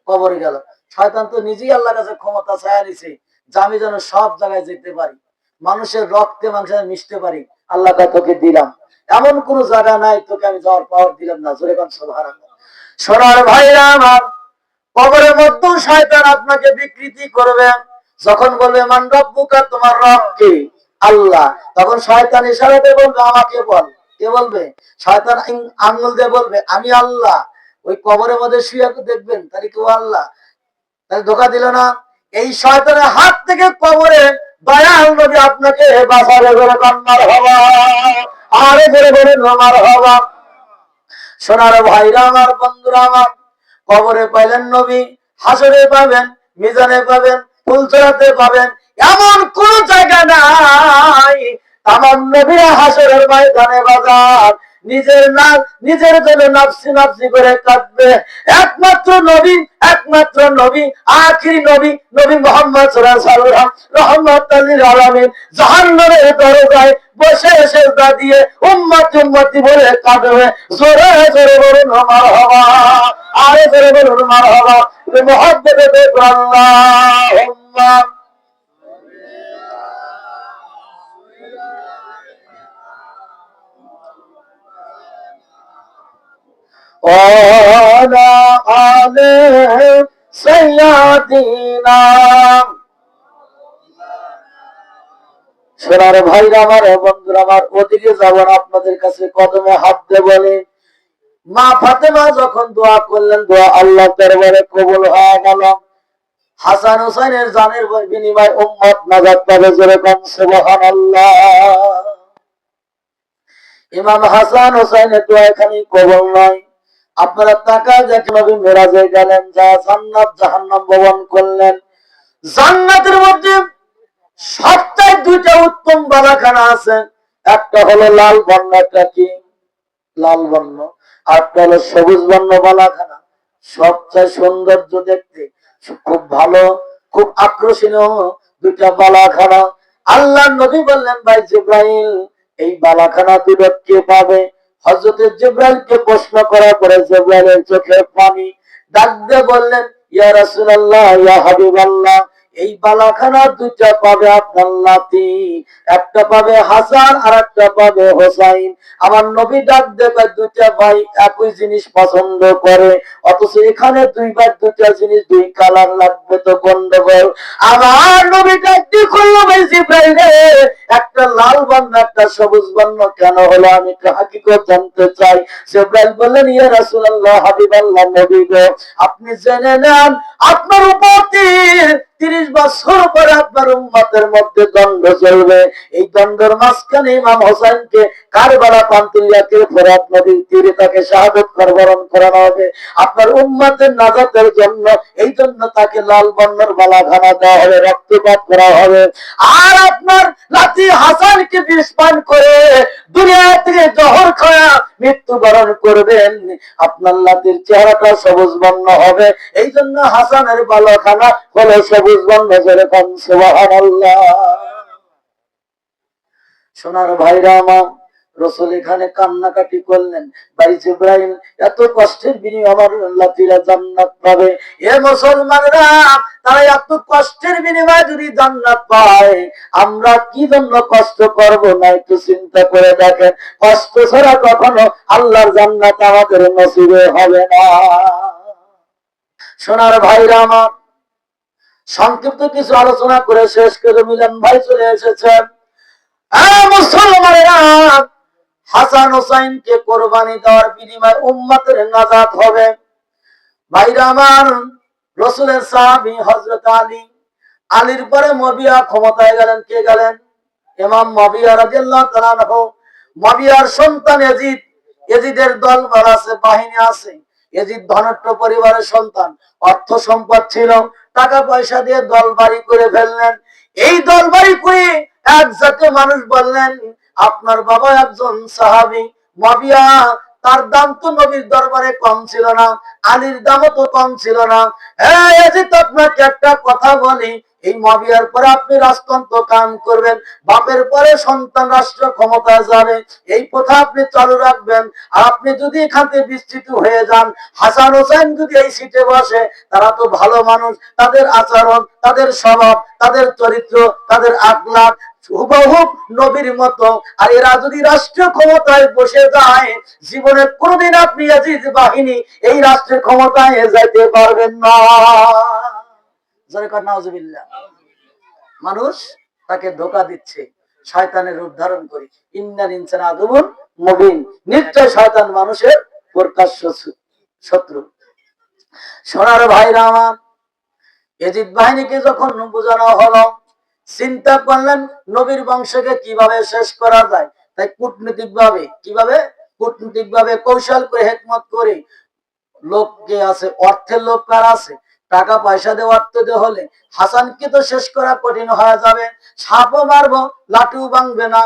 কবরে গেল। শয়তান তো নিজেই আল্লাহর কাছে ক্ষমতা চায়া নিছে, যে আমি যেন সব জায়গায় যেতে পারি, মানুষের রক্তে মাংসে মিশতে পারি। আল্লাহ তোকে দিলাম, এমন কোন জায়গা নাই তোকে আমি যাওয়ার পাওয়ার দিলাম না। জোরে বলেন সুবহানাল্লাহ। সোনার ভাইরা আমার, কবরের মধ্যে শয়তান আপনাকে বিকৃতি করবে। যখন বলবে মান রব্বুকা, তোমার রব কে? আল্লাহ। তখন শয়তান ইশারাতে বলবে আমাকে বল। কে বলবে? শয়তান আঙ্গুল দিয়ে বলবে আমি আল্লাহ। ওই কবরের মধ্যে শুয়ে দেখবেন তাহলে কেউ আল্লাহ, তাহলে ধোকা দিল না? এই শয়তানের হাত থেকে কবরে দয়াল নবী আপনাকে বাঁচাবে। বলে কান্নার হওয়া, আরে বলে বলেন আমার হওয়া। সোনার ভাইরা আমার, বন্ধুরা আমার, কবরে পাইলেন নবী, হাসরে পাবেন, মিজানে পাবেন, ফুলচরাতে পাবেন, এমন কোন জায়গা নাই আমার নবীরা হাসরের ময়দানে বাজার নিজের নাম নিজের জন্য নাফসি নাফসি করে কাঁদবে। একমাত্র নবী, একমাত্র নবী, আখিরি নবী, নবী মুহাম্মদ সাল্লাল্লাহু আলাইহি ওয়াসাল্লাম রাহমাতুল লিল আলামিন জাহান্নামের দরজায় বসে সেজদা দিয়ে উম্মতি উম্মতি বলে কাঁদবে। জোরে জোরে বলুন মারহাবা, আরে জোরে বলুন মারহাবা। মুহাব্বতে দেখুন আল্লাহুম্মা ওয়ালা আলে সাইয়্যিদিনা। সোনার ভাইরা আমার, বন্ধুরা আমার, ওদিকে যাব না, আপনাদের কাছে কদমে হাত দিয়ে বলে মা ফাতেমা যখন দোয়া করলেন, দোয়া আল্লাহ দরবারে কবুল হয়ে গেল। হাসান হুসাইনের জানের বিনিময় উম্মত নাজাত পাবে, যেরকম সুবহানাল্লাহ। ইমাম হাসান হুসাইনের দোয়া এখানে কবুল নয়। আপনারা তাকায় দেখেন, নবী মেরাজে গেলেন, যা জান্নাত জাহান্নাম ভ্রমণ করলেন। জান্নাতের মধ্যে সবচেয়ে দুইটা উত্তম বালাখানা আছে। একটা হলো লাল বর্ণ, একটা কি লাল বর্ণ, আর একটা হলো সবুজ বর্ণ বালাখানা। সবচেয়ে সৌন্দর্য দেখতে, খুব ভালো, খুব আকর্ষণীয় দুইটা বালাখানা। আল্লাহ নবী বললেন, ভাই জিব্রাইল, এই বালাখানা দুটো কে পাবে? হযরত জিব্রাইলকে প্রশ্ন করার পরে জিব্রাইলের চোখে পানি, ডাক দিয়ে বললেন, ইয়া রাসূলুল্লাহ, ইয়া হাবিবাল্লাহ, এই বালাখানা দুইটা পাবে আপনার নাতি, একটা পাবে হাসান আর একটা পাবে হোসাইন। আমার নবী ডাক দেবে, দুইটা ভাই একই জিনিস পছন্দ করে, অথচ এখানে দুই ভাই দুইটা জিনিস, দুই কালার লাগবে, তো গন্ডগোল। আমার নবী ডাক দিয়ে করলো, ভাই জিব্রাইল রে, একটা লাল বর্ণ একটা সবুজ বর্ণ কেন হলো, আমি হাকিকত জানতে চাই। জিব্রাইল বললেন, ইয়া রাসূলুল্লাহ, হাবিবাল্লাহ, নবী গো, আপনি জেনে নেন, আপনার উপর 30 বছর পরে আপনার উম্মতের মধ্যে দ্বন্দ্ব চলবে। এই দ্বন্দ্বের মাঝখানে ইমাম হোসেনকে কারবালা পান্তুলিয়াকে ফোরাত নদীর তীরে তাকে শাহাদত বরণ করানো হবে আপনার উম্মতের নাজাতের জন্য। এই জন্য তাকে লাল বর্ণের বালাখানা দেওয়া হবে, রক্তপাত করা হবে। আর আপনার লাতি হাসানকে বিষ পান করে দুনিয়া থেকে জহর খাওয়া মৃত্যুবরণ করবেন। আপনার লাতির চেহারাটা সবুজ বর্ণ হবে, এই জন্য হাসানের বালাখানা হলো সবুজ বর্ণ, যেরকম সুবহানাল্লাহ। সোনার ভাইরা আমার, রসুল এখানে কান্নাকাটি করলেন, ভাই জিব্রাইল, এত কষ্টের বিনিময়ে আমার লাতিরা জান্নাত পাবে। এ মুসলমানরা, তারা এত কষ্টের বিনিময়ে যদি জান্নাত পায়, আমরা কি জন্য কষ্ট করব না? একটু চিন্তা করে দেখেন, কষ্ট ছাড়া কখনো আল্লাহর জান্নাত আমাদের নসিবে হবে না। সোনার ভাইরা আমার, সংক্ষিপ্ত কিছু আলোচনা করে শেষ করে মিলন ভাই চলে এসেছেন। মুসলমানেরা, হাসান হোসাইনকে কোরবানি দেওয়ার বিনিময়ে উম্মতের নাজাত হবে। ভাইরা আমার, রসুলের সাহাবী হযরত আলী, আলীর পরে মুয়াবিয়া ক্ষমতায় গেলেন। কে গেলেন? ইমাম মুয়াবিয়া রাদিয়াল্লাহু তাআলা আনহু। মুয়াবিয়ার সন্তান ইয়াজিদ, ইয়াজিদের দলবল আছে, বাহিনী আছে। ইয়াজিদ ধনাঢ্য পরিবারের সন্তান, অর্থ সম্পদ ছিল, টাকা পয়সা দিয়ে দল বাড়ি করে ফেললেন। এই দল বাড়ি করে এক জাতীয় মানুষ বললেন, আপনার বাবা একজন সাহাবী মুয়াবিয়া, তার দাম তো নবীর দরবারে কম ছিল না, আলীর দামও তো কম ছিল না। ইয়াজিদ, আপনাকে একটা কথা বলি, এই মুয়াবিয়ার পরে আপনি রাজতন্ত্র কায়েম করবেন, বাপের পরে সন্তান রাষ্ট্র ক্ষমতায় যাবে, এই প্রথা আপনি চালু রাখবেন। আর আপনি যদি এখান থেকে বিস্তৃত হয়ে যান, হাসান হোসেন যদি এই সিটে বসে, তারা তো ভালো মানুষ, তাদের আচরণ, তাদের স্বভাব, তাদের চরিত্র, তাদের আখলাক হুবহুব নবীর মতো, আর এরা যদি রাষ্ট্রীয় ক্ষমতায় বসে যায়, জীবনে কোনোদিন আপনি ইয়াজিদ বাহিনী এই রাষ্ট্রের ক্ষমতায় যাইতে পারবেন না। মানুষ তাকে ধোঁকা দিচ্ছে, শয়তানের রূপ ধারণ করে। ইন্নাল ইনসানা আদুউন মুবিন, নিশ্চয় শয়তান মানুষের প্রকাশ্য শত্রু। সোনার ভাইরা আমার, ইয়াজিদ বাহিনীকে যখন বোঝানো হলো, চিন্তা করলেন নবীর বংশকে কিভাবে শেষ করা যায়। তাই কূটনৈতিক ভাবে, কিভাবে কূটনৈতিক ভাবে কৌশল করে, হেকমত করে, লোককে আছে, অর্থের লোক কার আছে, টাকা পয়সা দিয়ে অর্থ দিয়ে হলে হাসানকে তো শেষ করা কঠিন হয়ে যাবে। সাপও মারবো, লাঠিও ভাঙবে না,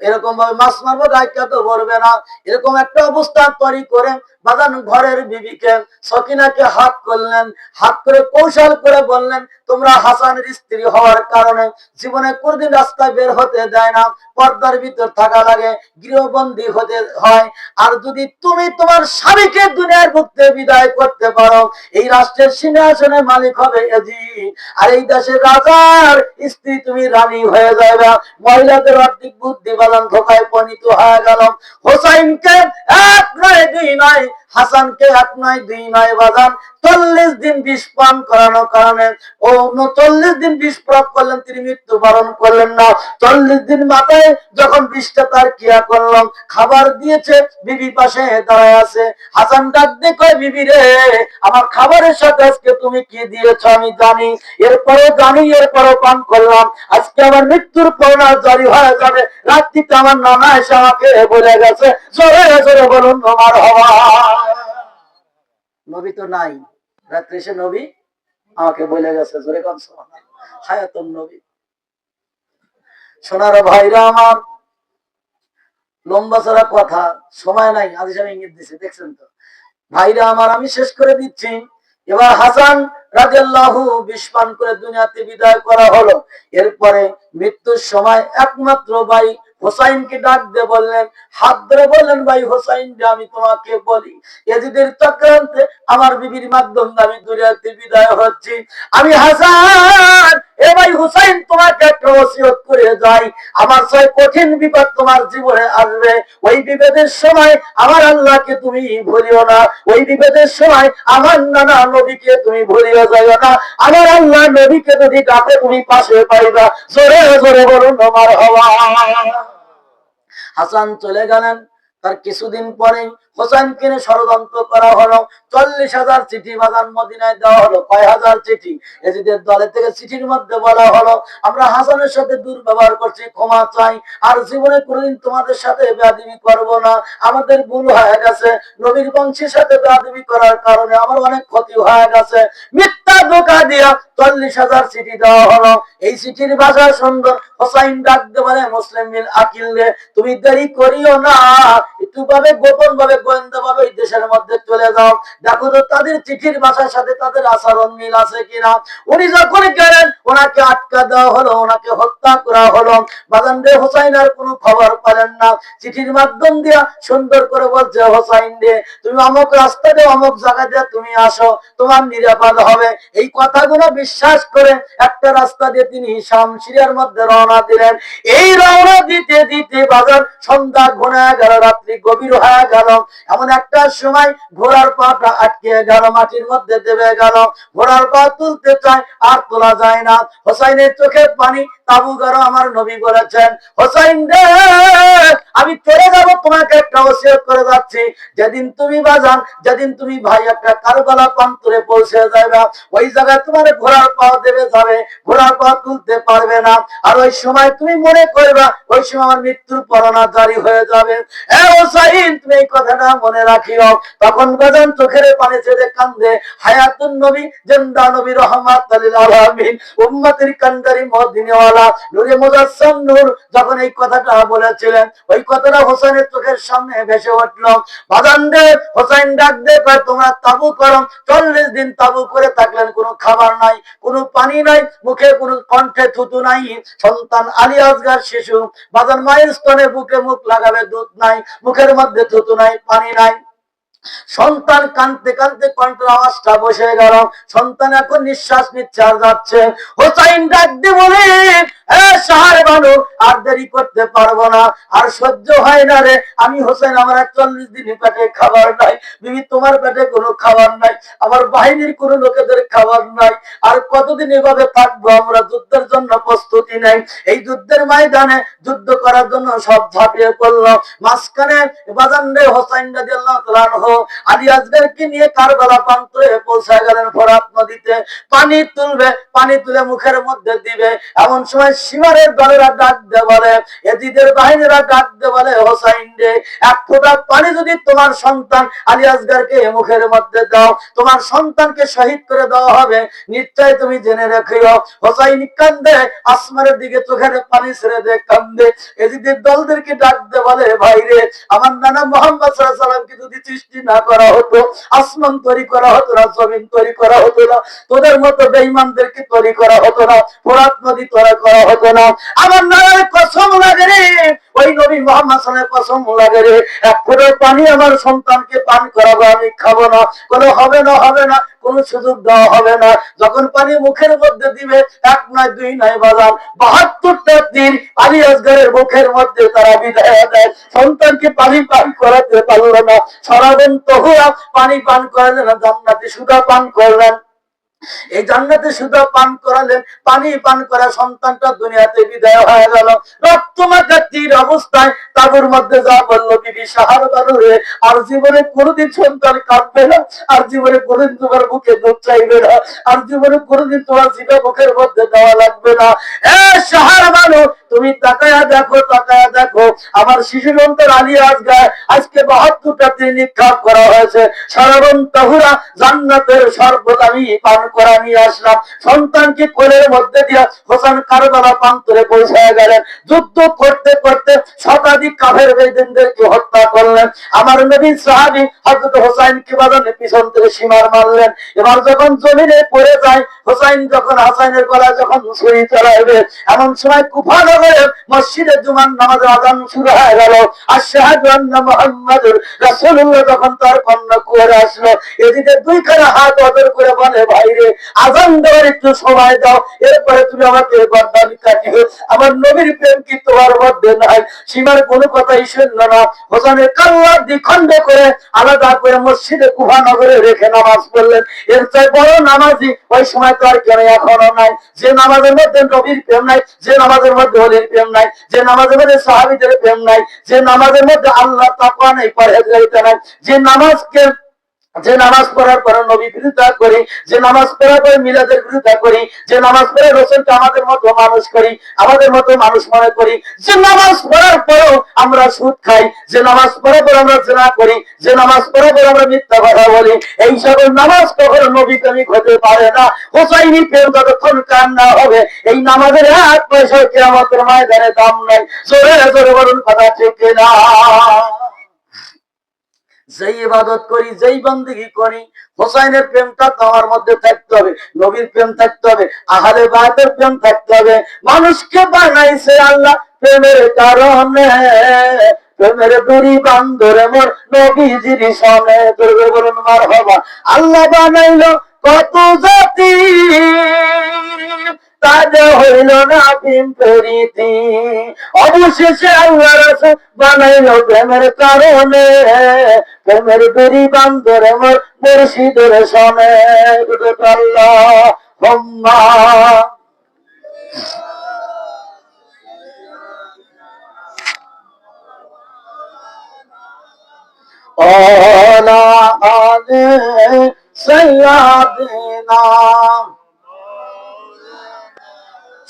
এরকম ভাবে মাছ মারবো, গায়িকা তো ভরবে না। এরকম একটা অবস্থা তৈরি করে বাজান ঘরের বিবিকে সকিনাকে হাত করলেন, হাত করে কৌশল করে বললেন, তোমরা হাসানের স্ত্রী হওয়ার কারণে জীবনে কোনদিন রাস্তায় বের হতে দেয় না, পর্দার ভিতর থাকা লাগে, গৃহবন্দী হতে হয়। আর যদি তুমি তোমার স্বামীকে দুনিয়ার বুক থেকে বিদায় করতে পারো, এই রাষ্ট্রের সিংহাসনের মালিক হবে ইয়াজিদ, আর এই দেশের রাজার স্ত্রী তুমি রানী হয়ে যাবে। মহিলাদের অর্ধেক বুদ্ধি বালান ধোকায় পরিণত হয়ে গেল। হোসাইনকে এক নয় দুই নয় হাসানকে 1 নয় 2 নয় বাজান 40 দিন বিষ পান করানোর কারণে ও 40 দিন বিষ প্রয়োগ করলেন, তিনি মৃত্যুবরণ করলেন না। 40 দিন মাথায় যখন বিষটা তার ক্রিয়া করলাম, খাবার দিয়েছে, বিবি পাশে দাঁড়ায় আছে। হাসান ডাক দিয়ে কয়, বিবি রে, আমার খাবারের সাথে আজকে তুমি কি দিয়েছ আমি জানি, এরপরও পান করলাম, আজকে আমার মৃত্যুর পরিণাম জারি হয়ে যাবে। রাত্রিতে আমার নানা এসে আমাকে বলে গেছে, জোরে জোরে বলুন আমার হওয়া। নবী তো নাই, রাত্রে এসে নবী আমাকে বলে গেছে, জোরে কোন সুবহানাল্লাহ, হায়াতুন নবী। সোনার ভাইরা আমার, লম্বা চড়া কথা, সময় নাই, আজ আমি ইঙ্গিত দিচ্ছি, দেখছেন তো ভাইরা আমার, আমি শেষ করে দিচ্ছি। এবার হাসান রাদিয়াল্লাহু বিষ পান করে দুনিয়াতে বিদায় করা হলো। এরপরে মৃত্যুর সময় একমাত্র ভাই হোসাইনকে ডাক দিয়ে বললেন, হাত ধরে বললেন, ভাই হোসাইন, আমি তোমাকে বলি, এজিদের চক্রান্তে আমার বিবির মাধ্যমে আমি দুনিয়াতে বিদায় হচ্ছি। আমি হাসান, এ ভাই হোসাইন, তোমাকে একটা ওসিয়ত করে যাই, আমার ছয় কঠিন বিপদ তোমার জীবনে আসবে, ওই বিপদের সময় আমার আল্লাহকে তুমি ভুলিও না, ওই বিপদের সময় আমার নানা নবীকে তুমি ভুলিও যাইও না, আমার আল্লাহ নবীকে যদি ডাকে তুমি পাশে পাইবা, জোরে জোরে বলুন আমার হওয়া। হাসান চলে গেলেন। তার কিছুদিন পরেই হোসাইনকে নিয়ে ষড়যন্ত্র করা হলো। 40,000 চিঠি বাজান মদিনায় দেওয়া হলো। কয় হাজার চিঠি? এজিদের দলে থেকে চিঠির মধ্যে বলা হলো, আমরা হাসানের সাথে দুর্ব্যবহার করছি, ক্ষমা চাই, আর জীবনে কোনোদিন তোমাদের সাথে বেয়াদবি করব না, আমাদের ভুল হয়ে গেছে, নবীর বংশের সাথে বেয়াদবি করার কারণে আমার অনেক ক্ষতি হয়ে গেছে। মিথ্যা ধোঁকা দিয়া 40,000 চিঠি দেওয়া হলো। এই চিঠির ভাষা সুন্দর। হোসাইন ডাক দিয়ে বলে, মুসলিম বিন আকিল রে, তুমি দেরি করিও না, একটু ভাবে গোপন ভাবে গোয়েন্দা ভাবে ওই দেশের মধ্যে চলে যাও, দেখো তো তাদের চিঠির ভাষার সাথে তাদের আচরণ মিল আছে কিনা। উনি যখন গেলেন, ওনাকে আটকা দেওয়া হলো, ওনাকে হত্যা করা হলো। বাজান রে, হোসাইন আর কোনো খবর পেলেন না। চিঠির মাধ্যম দিয়া সুন্দর করে বলছে, হোসাইন রে, তুমি অমুক রাস্তা দিয়ে অমুক জায়গা দিয়ে তুমি আসো, তোমার নিরাপদ হবে। এই কথাগুলো বিশ্বাস করে একটা রাস্তা দিয়ে তিনি শাম সিরিয়ার মধ্যে রওনা দিলেন। এই রওনা দিতে দিতে বাজার সন্ধ্যা ঘুরে গেল, রাত্রি গভীর হয়ে গেল। এমন একটা সময় ঘোড়ার পাটা আটকে গেল, মাটির মধ্যে দেবে গেল। ঘোড়ার পা তুলতে চায়, আর তোলা যায় না। হোসাইনের চোখে পানি। তাবু গারো আমার নবী বলেছেন, হোসাইন রে, আমি চলে যাব, তোমাকে একটা ওসিয়ত করে যাচ্ছি, যেদিন তুমি বাজান, যেদিন তুমি ভাই একটা কারবালা প্রান্তরে পৌঁছে যাবে, ওই জায়গায় তোমার ঘোড়ার পা দেবে যাবে, ঘোড়ার পা তুলতে পারবে না, আর ওই সময় তুমি মনে করবা ওই সময় আমার মৃত্যুর পরোয়ানা জারি হয়ে যাবে। হোসাইন, তুমি এই কথাটা মনে রাখিও। তখন বাজান চোখের পানি ছেড়ে কান্দে, হায়াতুন নবী, জিন্দা নবী, রহমাতুল লিল আলামিন, উম্মতের কান্দারি মদিনাওয়ালা নূরে মুজাসসাম নূর যখন এই কথাটা বলেছিলেন, ওই কথাটা হোসেনের চোখের সামনে ভেসে উঠল। বাজান রে, হোসেন ডাক দিয়ে কয়, তোমরা তাবু করো। 40 দিন তাবু করে থাকলেন, কোনো খাবার নাই, কোনো পানি নাই, মুখে কোনো কণ্ঠে থুতু নাই। সন্তান আলী আসগার শিশু, বাজান মায়ের স্তনে বুকে মুখ লাগাবে, দুধ নাই, মুখের মধ্যে থুতু নাই, পানি নাই। সন্তান কাঁদতে কাঁদতে কণ্ঠের আওয়াজটা বসে গেল। সন্তান এখন নিঃশ্বাস নিচ্ছে আর যাচ্ছে। হোসাইন ডাক দিয়ে বলে, সাহারে বানু, আর দেরি করতে পারবো না, আর সহ্য হয় না রে। আমি হোসেন, আমার 40 দিন পেটে খাবার নাই, বিবি তোমার পেটে কোনো খাবার নাই, আমার বাহিনীর কোনো লোকেদের খাবার নাই, আর কতদিন এভাবে থাকবো আমরা? যুদ্ধের জন্য প্রস্তুতি নেই। এই যুদ্ধের ময়দানে যুদ্ধ করার জন্য সব ঝাঁপিয়ে পড়লো। মাঝখানে বাজান রে, হোসাইন রাদিয়াল্লাহু তাআলা আনহু আলী আসগারকে নিয়ে কারবালা প্রান্তরে পৌঁছে গেলেন। ফোরাত নদীতে পানি তুলবে, পানি তুলে মুখের মধ্যে দিবে। এমন সময় সীমারের দলেরা ডাক দিয়ে বলে, এজিদের বাহিনীরা ডাক দিয়ে বলে, হোসাইন রে, এক ফোঁটা পানি যদি তোমার সন্তান আলী আসগারকে মুখের মধ্যে দাও, তোমার সন্তানকে শহীদ করে দেওয়া হবে, নিশ্চয় তুমি জেনে রেখিও। হোসাইন কান্দে, আসমানের দিকে চোখের পানি ছেড়ে দে, কান্দে। এজিদের দলদেরকে ডাক দিয়ে বলে, ভাই রে, আমার নানা মুহাম্মদ সাল্লাল্লাহু আলাইহি ওয়াসাল্লামকে যদি সৃষ্টি না করা হতো, আসমান তৈরি করা হতো না, জমিন তৈরি করা হতো না, তোদের মতো বেঈমানদেরকে তৈরি করা হতো না, ফোরাত নদী তৈরি করা হতো না। আমার নামের কসম লাগে রে, ওই নবী মুহাম্মদ সাল্লাল্লাহু আলাইহি ওয়াসাল্লাম কসম লাগে রে, এক ফোঁটা পানি আমার সন্তানকে পান করাবো, আমি খাবো না, কোনো হবে না, হবে না, কোন সুযোগ দেওয়া হবে না। যখন পানি মুখের মধ্যে দিবে, এক নয় দুই নয় বাজার 72টা দিন পানি আজগারের মুখের মধ্যে তারা বিদায় দেয়। সন্তানকে পানি পান করাতে পারলো না, সারাদিন তহুরা পানি পান করালেন না, জান্নাতি সুধা পান করলেন। এই জান্নাতে সুধা পান করালেন, পানি পান করা সন্তানটা দুনিয়াতে বিদায় হয়ে গেল। রক্তমাখা তীর অবস্থায় তাবুর মধ্যে যা বললো বিবি সাহার বাদুরে, আর জীবনে কোনোদিন সন্তান কাঁদবে না, আর জীবনে কোনোদিন তোমার বুকে দুধ চাইবে না, আর জীবনে কোনোদিন তোমার জিভে মুখের মধ্যে দেওয়া লাগবে না। সাহার মানুষ, তুমি তাকায়া দেখো, তাকায়া দেখো, আমার শিশু সন্তান আলী আসগায় আজকে 72টা দিন নিক্ষাপ করা হয়েছে। সারাবন তাহুরা জান্নাতের শরবত আমি পান করা নিয়ে আসলাম। সন্তানকে কোলের মধ্যে দিয়া হোসেন কারবালা প্রান্তরে পৌঁছায় গেলেন। যুদ্ধ করতে করতে শতাধিক কাফের বেদিনদেরকে হত্যা করলেন। আমার নবীর সাহাবী হযরত হোসাইনকে বাজানে পিছন থেকে সীমার মারলেন। এবার যখন জমিনে পড়ে যায়, হোসাইন যখন হাসাইনের গলায় যখন ছুরি চালাবে, এমন সময় কুফা নগরে মসজিদে জুমার নামাজের আযান শুরু হয়ে গেল। আশহাদু আন্না মুহাম্মাদুর রাসূলুল্লাহ যখন তার কন্যা কুয়ারে আসলো, এদিকে দুইখানা হাত অদর করে বলে, ভাইরে আযান দেওয়ার একটু সময় দাও, এরপরে তুমি আমাকে গর্দান কাটিও। আমার নবীর প্রেম কি তোমার মধ্যে নাই? সীমার কোনো কথাই শুনলো না। হোসেনের কাল্লা দ্বিখণ্ড করে আলাদা করে মসজিদে কুফা নগরে রেখে নামাজ পড়লেন। এর চাই বড় নামাজি ওই সময় তো আর কেন এখনো নাই। যে নামাজের মধ্যে নবীর প্রেম নাই, যে নামাজের মধ্যে ওলির প্রেম নাই, যে নামাজের মধ্যে সাহাবীদের প্রেম নাই, যে নামাজের মধ্যে আল্লাহ তাকওয়া নাই, পরহেজগারিতা নাই, যে নামাজকে যে নামাজ পড়ার পর নবী বিরোধিতা করি, যে নামাজ পড়ার পর মিলাদের বিরোধিতা করি, যে নামাজ পড়ে রসুলকে আমাদের মতো মানুষ করি, আমাদের মতো মানুষ মনে করি, যে নামাজ পড়ার পরেও আমরা সুদ খাই, যে নামাজ পড়ার পর আমরা জিনা করি, যে নামাজ পড়ার পর আমরা মিথ্যা কথা বলি, এই সকল নামাজ কখনো নবী প্রেমিক হতে পারে না। হোসাইনি প্রেম যতক্ষণ কান না হবে, এই নামাজের এক পয়সা কিয়ামতের ময়দানে দাম নাই। জোরে জোরে বলুন কথা ঠিক না? যেই ইবাদত করি, যেই বন্দেগী করি, হোসাইনের প্রেমটা তো আমার মধ্যে থাকতে হবে, নবীর প্রেম থাকতে হবে, আহলে বায়তের প্রেম থাকতে হবে। মানুষকে বানাইছে আল্লাহ প্রেমের কারণে, প্রেমের দড়ি বান্ধরে মোর নবীজির সনে। বলুন মারহাবা। আল্লাহ বানাইলো কত জাতি, তাজা হইল না প্রেম প্রীতি, অবশেষে আল্লাহ রাসূল বানাইলো প্রেমের কারণে, প্রেমের দড়ি বান্ধরে মোর মুর্শিদের সনে। আল্লাহুম্মা আলা আলি সাইয়্যিদিনা।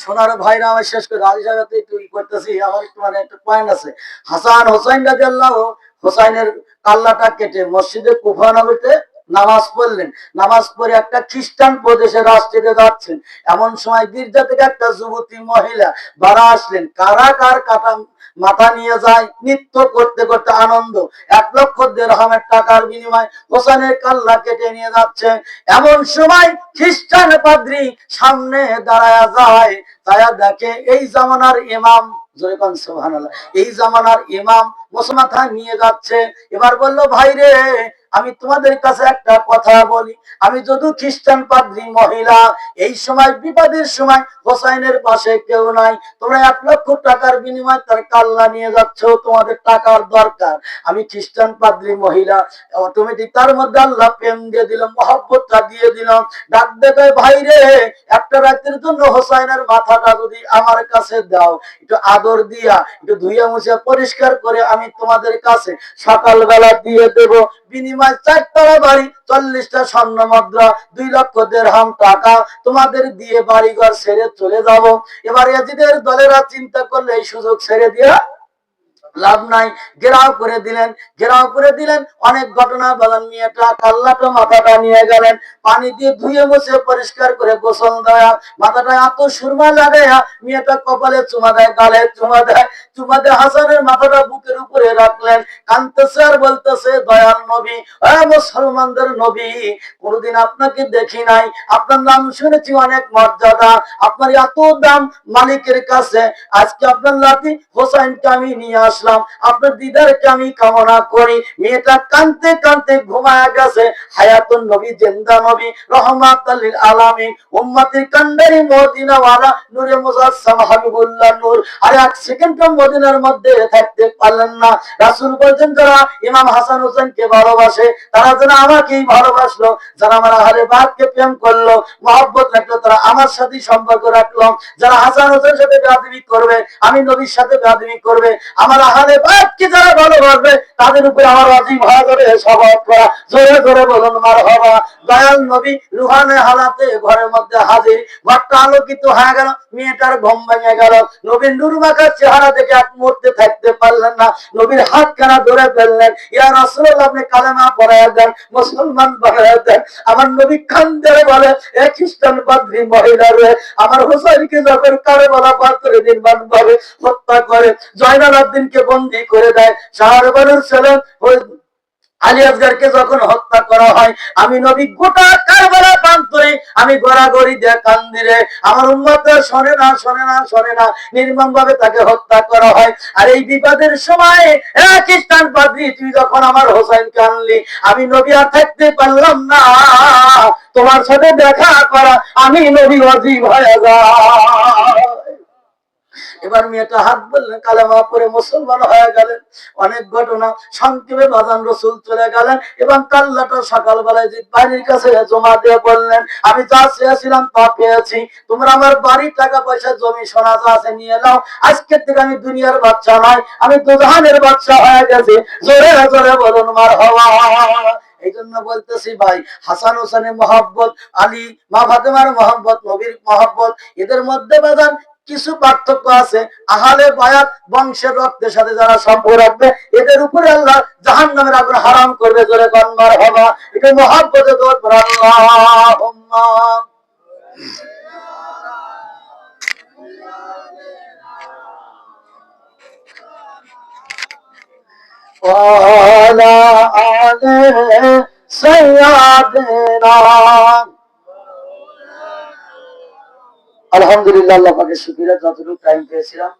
সোনার ভাইরা, আমি শেষ করে আলী জায়গাতে একটু করতেছি, আমার একটু মানে একটা পয়েন্ট আছে। হাসান হোসাইন রাদিয়াল্লাহু, হোসাইনের কাল্লাটা কেটে মসজিদে কুফা নগরীতে নামাজ পড়লেন। নামাজ পড়ে একটা খ্রিস্টান প্রদেশে রাষ্ট্রে যাচ্ছেন, এমন সময় গির্জা থেকে একটা যুবতী মহিলা বাড়া আসলেন। কারা কার কাটা মাথা নিয়ে যায়, নৃত্য করতে করতে আনন্দ, 1,00,000 দিরহামের টাকার বিনিময় হোসেনের কাল্লা কেটে নিয়ে যাচ্ছে। এমন সময় খ্রিস্টান পাদ্রী সামনে দাঁড়ায় যায়, তায়া দেখে এই জামানার ইমাম, সুবহানাল্লাহ, এই জামানার ইমাম মাথা নিয়ে যাচ্ছে। এবার বললো, ভাই রে, আমি তোমাদের কাছে একটা কথা বলি, আমি যদি খ্রিস্টান পাদ্রী মহিলা, এই সময় বিপদের সময় হোসাইনের পাশে কেউ নাই, তোমরা 1,00,000 টাকার বিনিময়ে তার কাল্লা নিয়ে যাচ্ছ, তোমাদের টাকার দরকার। আমি খ্রিস্টান পাদ্রী মহিলা, অটোমেটিক তার মধ্যে আল্লাহ প্রেম দিয়ে দিল, মহব্বতটা দিয়ে দিল। ডাক দেখে, ভাই রে, একটা রাতের জন্য হোসাইনের মাথাটা যদি আমার কাছে দাও, একটু আদর দিয়া, একটু ধুইয়া মুছিয়া পরিষ্কার করে আমি তোমাদের কাছে সকালবেলা দিয়ে দেব। বিনিময় 4 তলা বাড়ি, 40টা স্বর্ণ মুদ্রা, 2,00,000 দিরহাম টাকা তোমাদের দিয়ে বাড়িঘর ছেড়ে চলে যাব। এবার ইয়াজিদের দলেরা চিন্তা করলে এই সুযোগ ছেড়ে দিয়া লাভ নাই, ঘেরাও করে দিলেন, ঘেরাও করে দিলেন। অনেক ঘটনা বলেন, মেয়েটা কাল্লাটা মাথাটা নিয়ে গেলেন, পানি দিয়ে ধুয়ে মুছে পরিষ্কার করে গোসল দেয়া, মাথাটা এত সুরমা লাগে, মেয়েটা কপালে চুমা দেয়, গালে চুমা দেয়, চুমা দিয়ে হাসানের মাথাটা বুকের উপরে রাখলেন, কাঁদতেছে আর বলতেছে, দয়াল নবী, মুসলমানদের নবী, কোনদিন আপনাকে দেখি নাই, আপনার নাম শুনেছি, অনেক মর্যাদা, আপনার এত দাম মালিকের কাছে, আজকে আপনার লাতি হোসাইনকে আমি নিয়ে আসলাম, আপনার দিদারকে আমি কামনা করি। মেয়েটা কানতে কানতে ঘুমায়া গেছে। হায়াতুন নবী, জিন্দা নবী, রহমাতুল লিল আলামিন, উম্মতের কান্ডারি মদিনাওয়ালা নূরে মুজাসসাম হাবিবুল্লাহ নূর। আর এক সেকেন্ড মদিনার মধ্যে থাকতে পারলেন না। রাসূল বলেন, যারা ইমাম হাসান হোসেনকে ভালোবাসে তারা যেন আমাকেই ভালোবাসলো, যারা আমার আহলে বাইতকে প্রেম করলো, মহব্বত রাখলো, তারা আমার সাথে সম্পর্ক রাখলো। যারা হাসান হোসেনের সাথে বেয়াদবি করবে, আমি নবীর সাথে বেয়াদবি করবে, আমার আহলে বাইতকে যারা ভালোবাসবে, তাদের উপরে আমার ওয়াজিব হয়ে যাবে সওয়াব করা। জোরে জোরে বলুন মারহাবা। দয়াল নবী রুহানে হালাতে ঘরের মধ্যে হাজির, ঘরটা আলোকিত হয়ে গেল, মেয়েটার ঘুম ভেঙে গেল। নবীর নূর মাখা চেহারা দেখে এক মুহূর্তে থাকতে পারলেন না, নবীর হাতখানা ধরে ফেললেন, ইয়া রাসূলুল্লাহ, আপনি কালেমা পড়ায়া দেন, মুসলমান বানায়া দেন। আমার নবী কান্দে বলে, এ খ্রিস্টান পাদ্রী মহিলা রে, আমার হোসাইনকে যখন কারবালা পাথরে নির্মাণ ভাবে হত্যা করে, জয়নাল আব্দিনকে বন্দী করে দেয়, শাহরবানুর ছেলে আলী আসগারকে যখন হত্যা করা হয়, আমি নবী গোটা কারবালা প্রান্তরে আমি গড়াগড়ি দিয়ে কান্দি রে, আমার উম্মতরা শোনে না, শোনে না, শোনে না, নির্মম ভাবে তাকে হত্যা করা হয়। আর এই বিপদের সময় খ্রিস্টান পাদ্রী, তুই যখন আমার হোসাইনকে আনলি, আমি নবী আর থাকতে পারলাম না, তোমার সাথে দেখা করা আমি নবী ওয়াজিব হয়ে যায়। এবার মেয়েটা হাত বললেন, কালেমা পড়ে মুসলমান হয়ে গেলেন। অনেক ঘটনা সংক্ষেপে বাজান, রসুল চলে গেলেন এবং কাল্লাটা সকালবেলায় যে বাড়ির কাছে জমা দিয়ে বললেন, আমি যা চেয়েছিলাম তা পেয়েছি, তোমরা আমার বাড়ির টাকা পয়সা জমি সোনা যা আছে নিয়ে নাও, আজকের থেকে আমি দুনিয়ার বাচ্চা নয়, আমি দুজাহানের বাচ্চা হয়ে গেছি। জোরে জোরে বলুন মারহাবা। এই জন্য বলতেছি ভাই, হাসান হোসেনের মহব্বত, আলী মা ফাতেমার মহব্বত, নবীর মহব্বত, এদের মধ্যে বাজান কিছু পার্থক্য আছে। আহলে বায়াত বংশের রক্তের সাথে যারা সম্পর্ক রাখবে, এদের উপরে আল্লাহ জাহান্নামের আগুন হারাম করবে। জোরে কোন মারহাবা। এটা মহব্বতে দোয়া করে আল্লাহুম্মা। ওয়ালা আলে সাইয়্যিদিনা। আলহামদুলিল্লাহ, আল্লাহ পাকের শুকরিয়া, যতটুকু টাইম পেয়েছিলাম